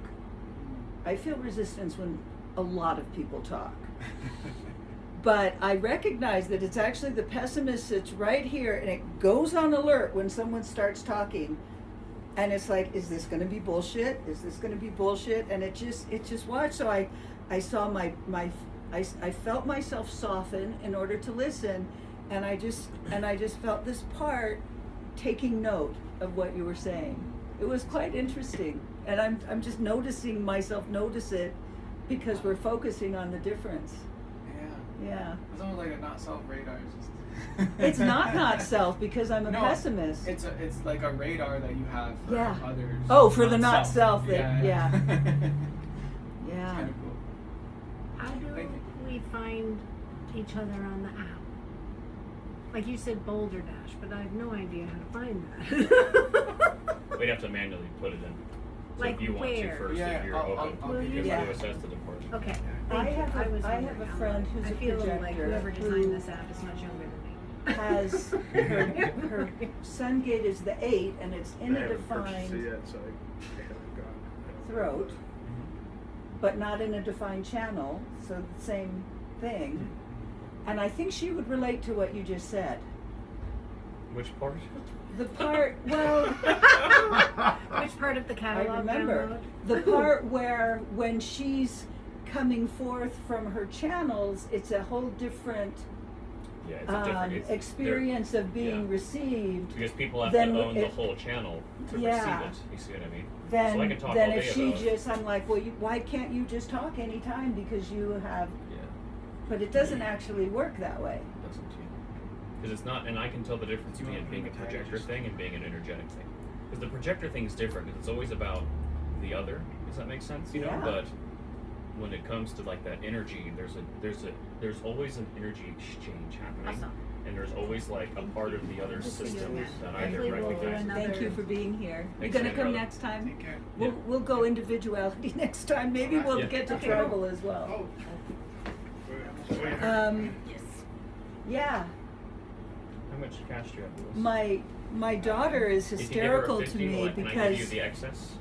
I feel resistance when a lot of people talk. But I recognize that it's actually the pessimist sits right here, and it goes on alert when someone starts talking. And it's like, is this going to be bullshit? Is this going to be bullshit? And it just watched. So I saw I felt myself soften in order to listen, and I just felt this part taking note of what you were saying. It was quite interesting, and I'm just noticing myself notice it because we're focusing on the difference. Yeah. Yeah. It's almost like a not self radar. It's not self because I'm a No, pessimist. It's like a radar that you have for Yeah. others. Oh, for the not self that- yeah. yeah. It's Yeah. kind of cool. How do Thank you. we find each other on the app? Like you said, Boulder Dash, but I have no idea how to find that. We'd have to manually put it in. So Like if you want where? to first, Yeah, if you're I'll open, give you you have that. to assess the department. Okay. I Thank you. have a- was I have wondering a how friend that- who's I a feel like projector whoever who designed this app is much younger than me. Has her sun gate is the 8, and it's in I a haven't purchased it defined yet, so I haven't gotten throat, but not in a defined channel, so the same thing. And I think she would relate to what you just said. Which part? The part, well, Which part of the I catalog remember download? the part where when she's coming forth from her channels, it's a whole different Yeah, it's a different experience of being yeah. received, because people have then to own the it- whole channel to Yeah. receive it. You see what I mean? then so I can talk then all if day she about just, I'm like, well, why can't you just talk anytime because you have? yeah, But it doesn't actually work that way. it doesn't because it's not, and I can tell the difference between it being a projector thing and being an energetic thing. Because the projector thing is different because it's always about the other. Does that make sense? You know, Yeah. but when it comes to like that energy, there's always an energy exchange happening. Awesome. And there's always like a part of the other Good to see you system again. that Hopefully either we'll do recognizes. another- Thank you for being here. You Thanks gonna again, come brother. next time? Take care. We'll Yeah. we'll go individuality next time. Maybe we'll Yeah. get to Okay. tribal as well. Oh. Wait. Yes. Yeah, How much cash do you have, Louis? my daughter is If you give her a hysterical 50, to me like, can I give you because the excess?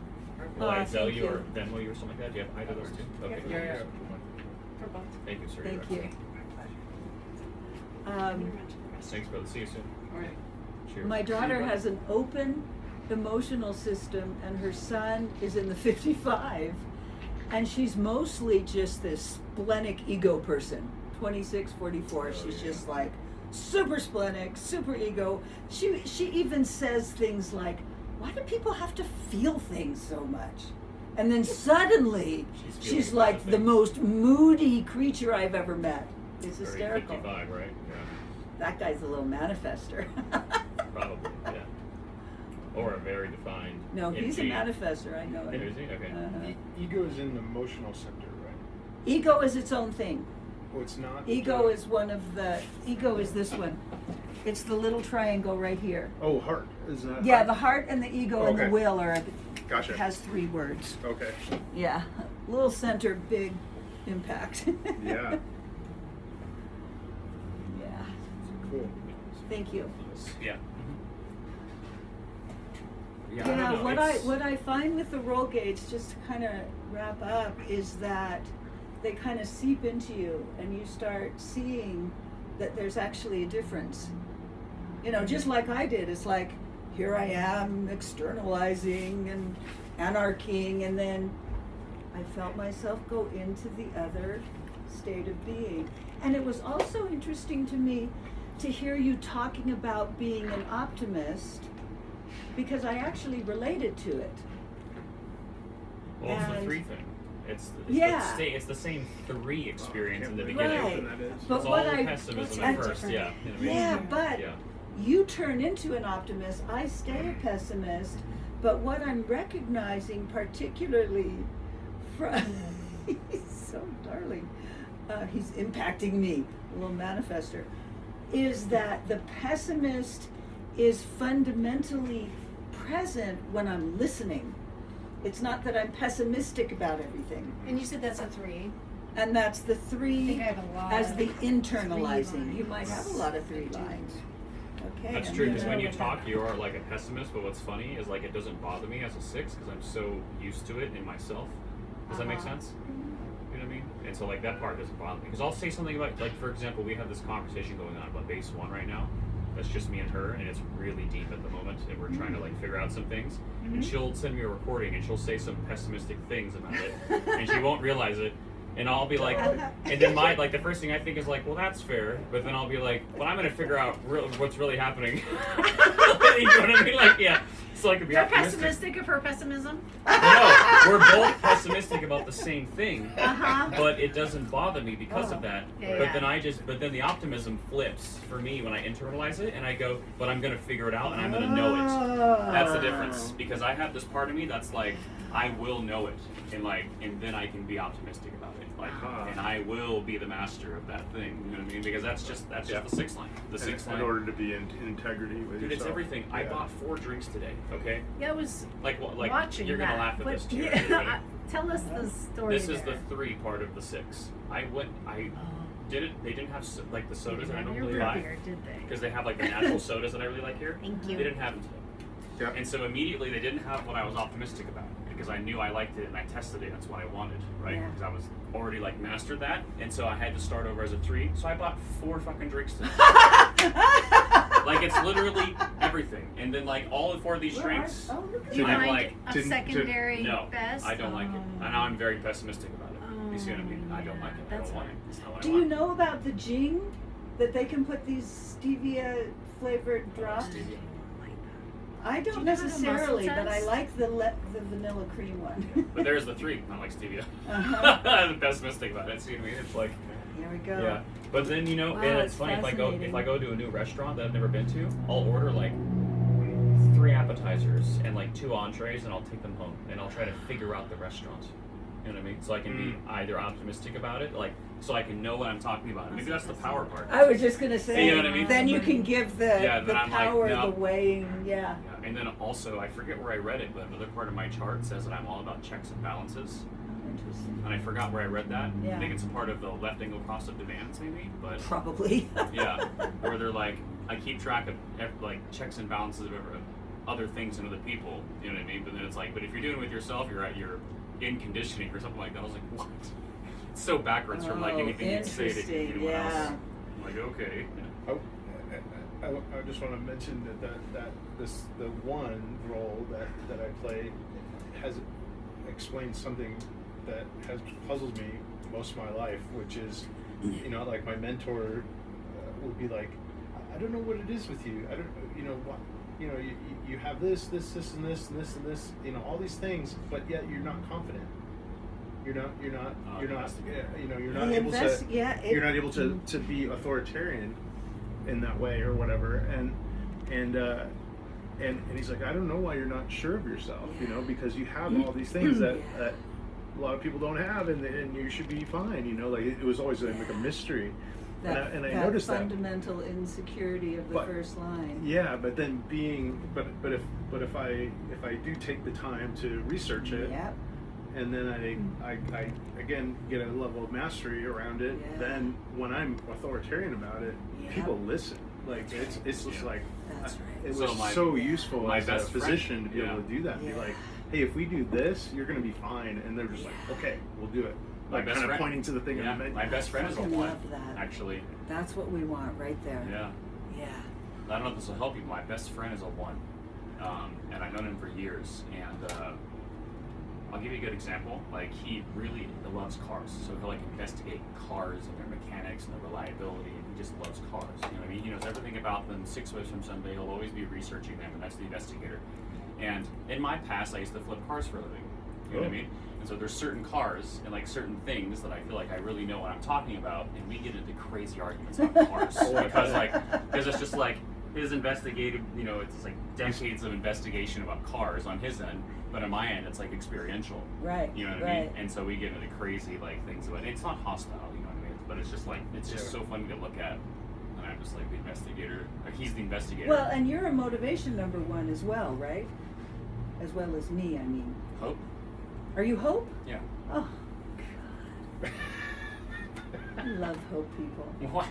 Will Oh, I tell thank you or you. Venmo you or something like that? Do you have either of those two? Okay. Yeah. For both. Thank you, sir. thank You're you. excellent. Thanks, brother. See you soon. Alright. Cheers. My daughter has an open emotional system, and her son is in the 55, and she's mostly just this splenic ego person. 26, 44. Oh, She's yeah. just like super splenic, super ego. She even says things like, "Why do people have to feel things so much?" And then suddenly, She's she's feeling a lot like of the things. most moody creature I've ever met. It's Very hysterical. 55, right? Yeah. That guy's a little manifester. Probably, yeah. Or a very defined. No, he's a MG. manifester. I know Oh, it. is he? Okay. Ego is in the emotional center, right? Ego is its own thing. Oh, it's not. Ego is one of the. Ego is this one. It's the little triangle right here. Oh, heart. Is that? Yeah, the heart and the ego and the Okay. will are. Gotcha. Has 3 words. Okay. Yeah, little center, big impact. Yeah. Yeah. Cool. Thank you. Yeah. Yeah, I Yeah, don't know. what I find with the roll gates, just to kind of wrap up, is that they kind of seep into you, and you start seeing that there's actually a difference. You know, just like I did. It's like, here I am externalizing and anarchying, and then I felt myself go into the other state of being. And it was also interesting to me to hear you talking about being an optimist, because I actually related to it. Well, it's the and- 3 thing. Yeah. It's the same 3 experience in the Can't beginning. Right. believe that is. But It's what all I- pessimism and- at first, yeah. You know what I mean? Yeah, but Yeah. you turn into an optimist. I stay a pessimist. But what I'm recognizing, particularly from, he's so darling, he's impacting me, a little manifester, is that the pessimist is fundamentally present when I'm listening. It's not that I'm pessimistic about everything. And you said that's a 3. And that's the I 3 think I have a lot. as the of internalizing. 3 You might have a lot of 3 lines. lines. Okay. That's I'm true, because gonna- when you talk, you are like a pessimist, but what's funny is like it doesn't bother me as a 6 because I'm so used to it in myself. Does that make Uh-huh. sense? You know what I mean? And so like that part doesn't bother me. Because I'll say something about, like for example, we have this conversation going on about base 1 right now. That's just me and her, and it's really deep at the moment, and we're trying to like figure out some things. And she'll send me a recording, and she'll say some pessimistic things about it, and she won't realize it. And I'll be like, and then the first thing I think is like, well, that's fair. But then I'll be like, well, I'm gonna figure out what's really happening. You know what I mean? Like, yeah. So I could be You're optimistic. pessimistic of her pessimism? No, we're both pessimistic about the same thing, Uh-huh. but it doesn't bother me because of that. Yeah, But yeah. then the optimism flips for me when I internalize it, and I go, but I'm gonna figure it out, and I'm gonna know it. That's the difference, because I have this part of me that's like, I will know it, and then I can be optimistic about it, and I will be the master of that thing. You know what I mean? Because that's just Yeah. the 6th line. The 6th line. In order to be in integrity with Dude, it's yourself. everything. I Yeah. bought 4 drinks today. Okay. Yeah, I was Like what? Like watching you're that. gonna laugh at but this too. yeah, Ready? tell us the story. This is there. the 3 part of the 6. I didn't. They didn't have like the sodas that I Have your normally root buy beer, did they? because they have like the natural sodas that I really like here. Thank you. They didn't have them today. Yep. And so immediately they didn't have what I was optimistic about because I knew I liked it and I tested it. That's what I wanted, right? Yeah. Because I was already like mastered that, and so I had to start over as a 3. So I bought 4 fucking drinks today. Like it's literally everything, and then like all 4 of these drinks. Oh, look at Do you I'm find like, a didn't- secondary No, best? I don't like it. Oh. And now I'm very pessimistic about it. You see what I mean? Oh, I don't yeah, like it. I that's don't want hard. it. It's not what I Do want. you know about the Jing? that they can put these stevia flavored drops? Stevia. I Do don't you know how to necessarily, muscle but I test? like the vanilla cream one. But there's the 3, not like stevia. Uh-huh. The pessimistic about it. See what I mean? It's like, Here we go. yeah. But then Wow, and it's it's funny if I fascinating. go to a new restaurant that I've never been to, I'll order like 3 appetizers and like 2 entrees, and I'll take them home, and I'll try to figure out the restaurant. You know what I mean? So I can be either optimistic about it, like so I can know what I'm talking about. Maybe that's the power part. I was just gonna say, You know what I mean? then you can give the then I'm like, power, no. the weighing, yeah. Yeah, and then also I forget where I read it, but another part of my chart says that I'm all about checks and balances. Interesting. And I forgot where I read that. Yeah. I think it's a part of the left angle cost of demands, maybe. But Probably. yeah, where they're like, I keep track of like checks and balances of other things and other people. You know what I mean? But then it's like, but if you're doing it with yourself, you're in conditioning or something like that. I was like, what? It's so backwards from like Oh, anything you'd say to interesting, anyone else. yeah. I'm like, okay. I just want to mention that the one role that I play has explained something that has puzzled me most of my life, which is, like my mentor would be like, I don't know what it is with you. I don't, what, you have this, and this, and this, and this, all these things, but yet you're not confident. You're not Investigator. you're not able to. Yeah, You're not able to be authoritarian in that way or whatever, and he's like, I don't know why you're not sure of yourself, because you have all these things that a lot of people don't have, and you should be fine, like it was always like a mystery. that, and I that noticed that. fundamental insecurity of the But- first line. Yeah, but then but if I do take the time to research it, Yep. and then I again get a level of mastery around it, Yeah. then when I'm authoritarian about it, Yeah. people listen. Like it's just like That's right. it So was my- so useful my as best a friend- physician to be yeah. able to do that. And Yeah. be like, hey, if we do this, you're going to be fine. And they're just like, okay, we'll do it. My Like best kind of friend- pointing to the thing on Yeah, the menu. my best friend is a Fucking 1, love that. actually. That's what we want right there. Yeah. Yeah. I don't know if this will help you. My best friend is a 1, and I've known him for years. And I'll give you a good example. Like he really loves cars, so he'll like investigate cars and their mechanics and their reliability, and he just loves cars. You know what I mean? He knows everything about them. 6 ways from Sunday, he'll always be researching them, and that's the investigator. And in my past, I used to flip cars for a living. You know what I mean? And so there's certain cars and like certain things that I feel like I really know what I'm talking about, and we get into crazy arguments about cars because it's just like his investigative, it's like decades of investigation about cars on his end, but on my end it's like experiential. Right. You know what I mean? And so we get into crazy like things about it. It's not hostile, you know what I mean? But it's just like it's just so fun to look at. And I'm just like the investigator. Like he's the investigator. Well, and you're a motivation number 1 as well, right? As well as me, I mean. Hope. Are you Hope? Yeah. Oh, God. I love Hope people. What?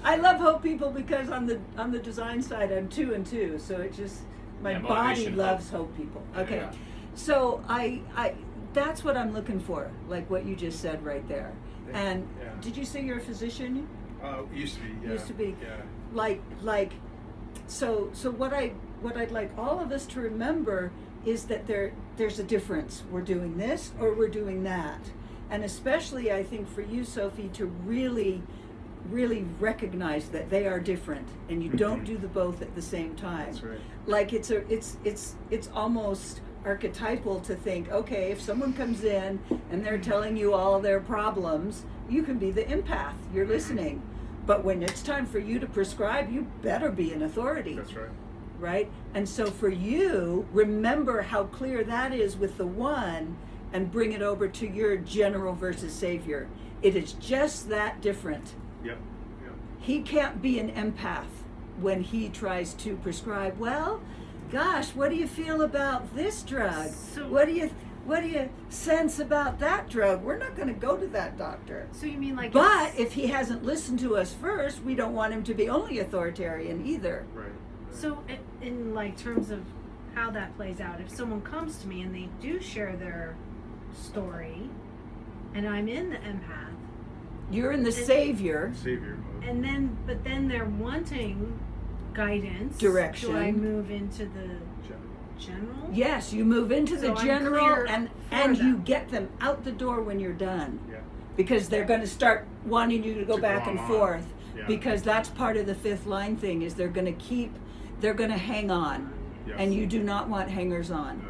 I love Hope people because on the design side I'm 2 and 2, so it just my Yeah, body motivation, loves Hope people. Okay, Yeah. so I that's what I'm looking for, like what you just said right there. And Yeah. did you say you're a physician? Used to be. Yeah. Used to be. Yeah. Like so what I'd like all of us to remember is that there's a difference. We're doing this or we're doing that. And especially I think for you, Sophie, to really recognize that they are different and you don't do the both at the same time. That's right. Like it's almost archetypal to think, okay, if someone comes in and they're telling you all their problems, you can be the empath, you're listening. But when it's time for you to prescribe, you better be an authority. That's right. Right? And so for you, remember how clear that is with the 1 and bring it over to your general versus savior. It is just that different. Yep. He can't be an empath when he tries to prescribe, well, gosh, what do you feel about this drug? So- What do you sense about that drug? We're not going to go to that doctor. So you mean like But if he hasn't listened to us first, we don't want him to be only authoritarian either. Right. So in like terms of how that plays out, if someone comes to me and they do share their story and I'm in the empath, You're in the savior. Savior mode. and then they're wanting guidance, Direction. do I move into the General. general? Yes, you move into the So I'm general clear and for you them. get them out the door when you're done. Yeah. because they're going to start wanting you to go To back go and on. forth, Yeah. because that's part of the fifth line thing, is they're going to hang on, Yes. and you do not want hangers on. No.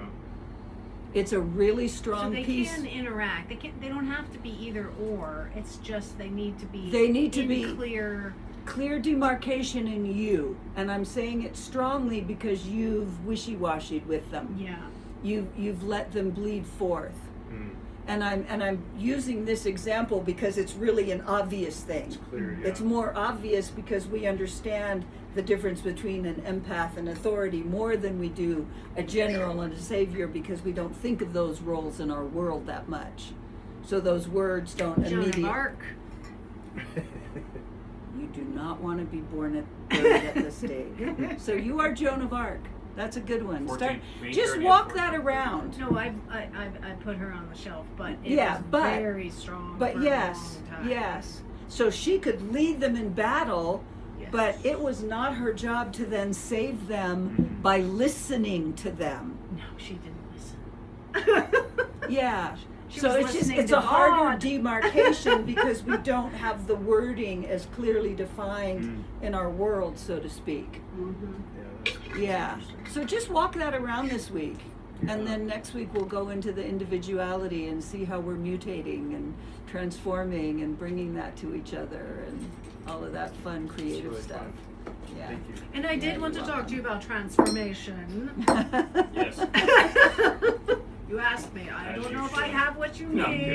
It's a really So strong they piece. can interact. They don't have to be either or. It's just they need to be. They need to in be clear. Clear demarcation in you, and I'm saying it strongly because you've wishy-washied with them. Yeah. You've let them bleed forth. Mm. And I'm using this example because it's really an obvious thing. It's clear, yeah. It's more obvious because we understand the difference between an empath and authority more than we do a general and a savior, because we don't think of those roles in our world that much. So those words don't Joan of immediately. Arc. You do not want to be born at this stage. So you are Joan of Arc. That's a good one. 14, May Just 30th, walk 14th. that around. No, I put her on the shelf, but it Yeah, was but- very strong. But for yes, a long time. yes. So she could lead them in battle, Yes. but it was not her job to then save them Mhm. by listening to them. No, she didn't listen. Yeah. She So was it's just listening it's to a harder God. demarcation because we don't have the wording as clearly defined Mm. in our world, so to speak. Mhm. Yeah, that's Yeah. interesting. So just walk that around this week. And then next week we'll go into the individuality and see how we're mutating and transforming and bringing that to each other and all of that fun, creative really stuff. fun. Yeah. Thank you. And I did Yeah, want to you're talk welcome. to you about transformation. Yes. You asked me. I As don't you know if I should. have what you No. need.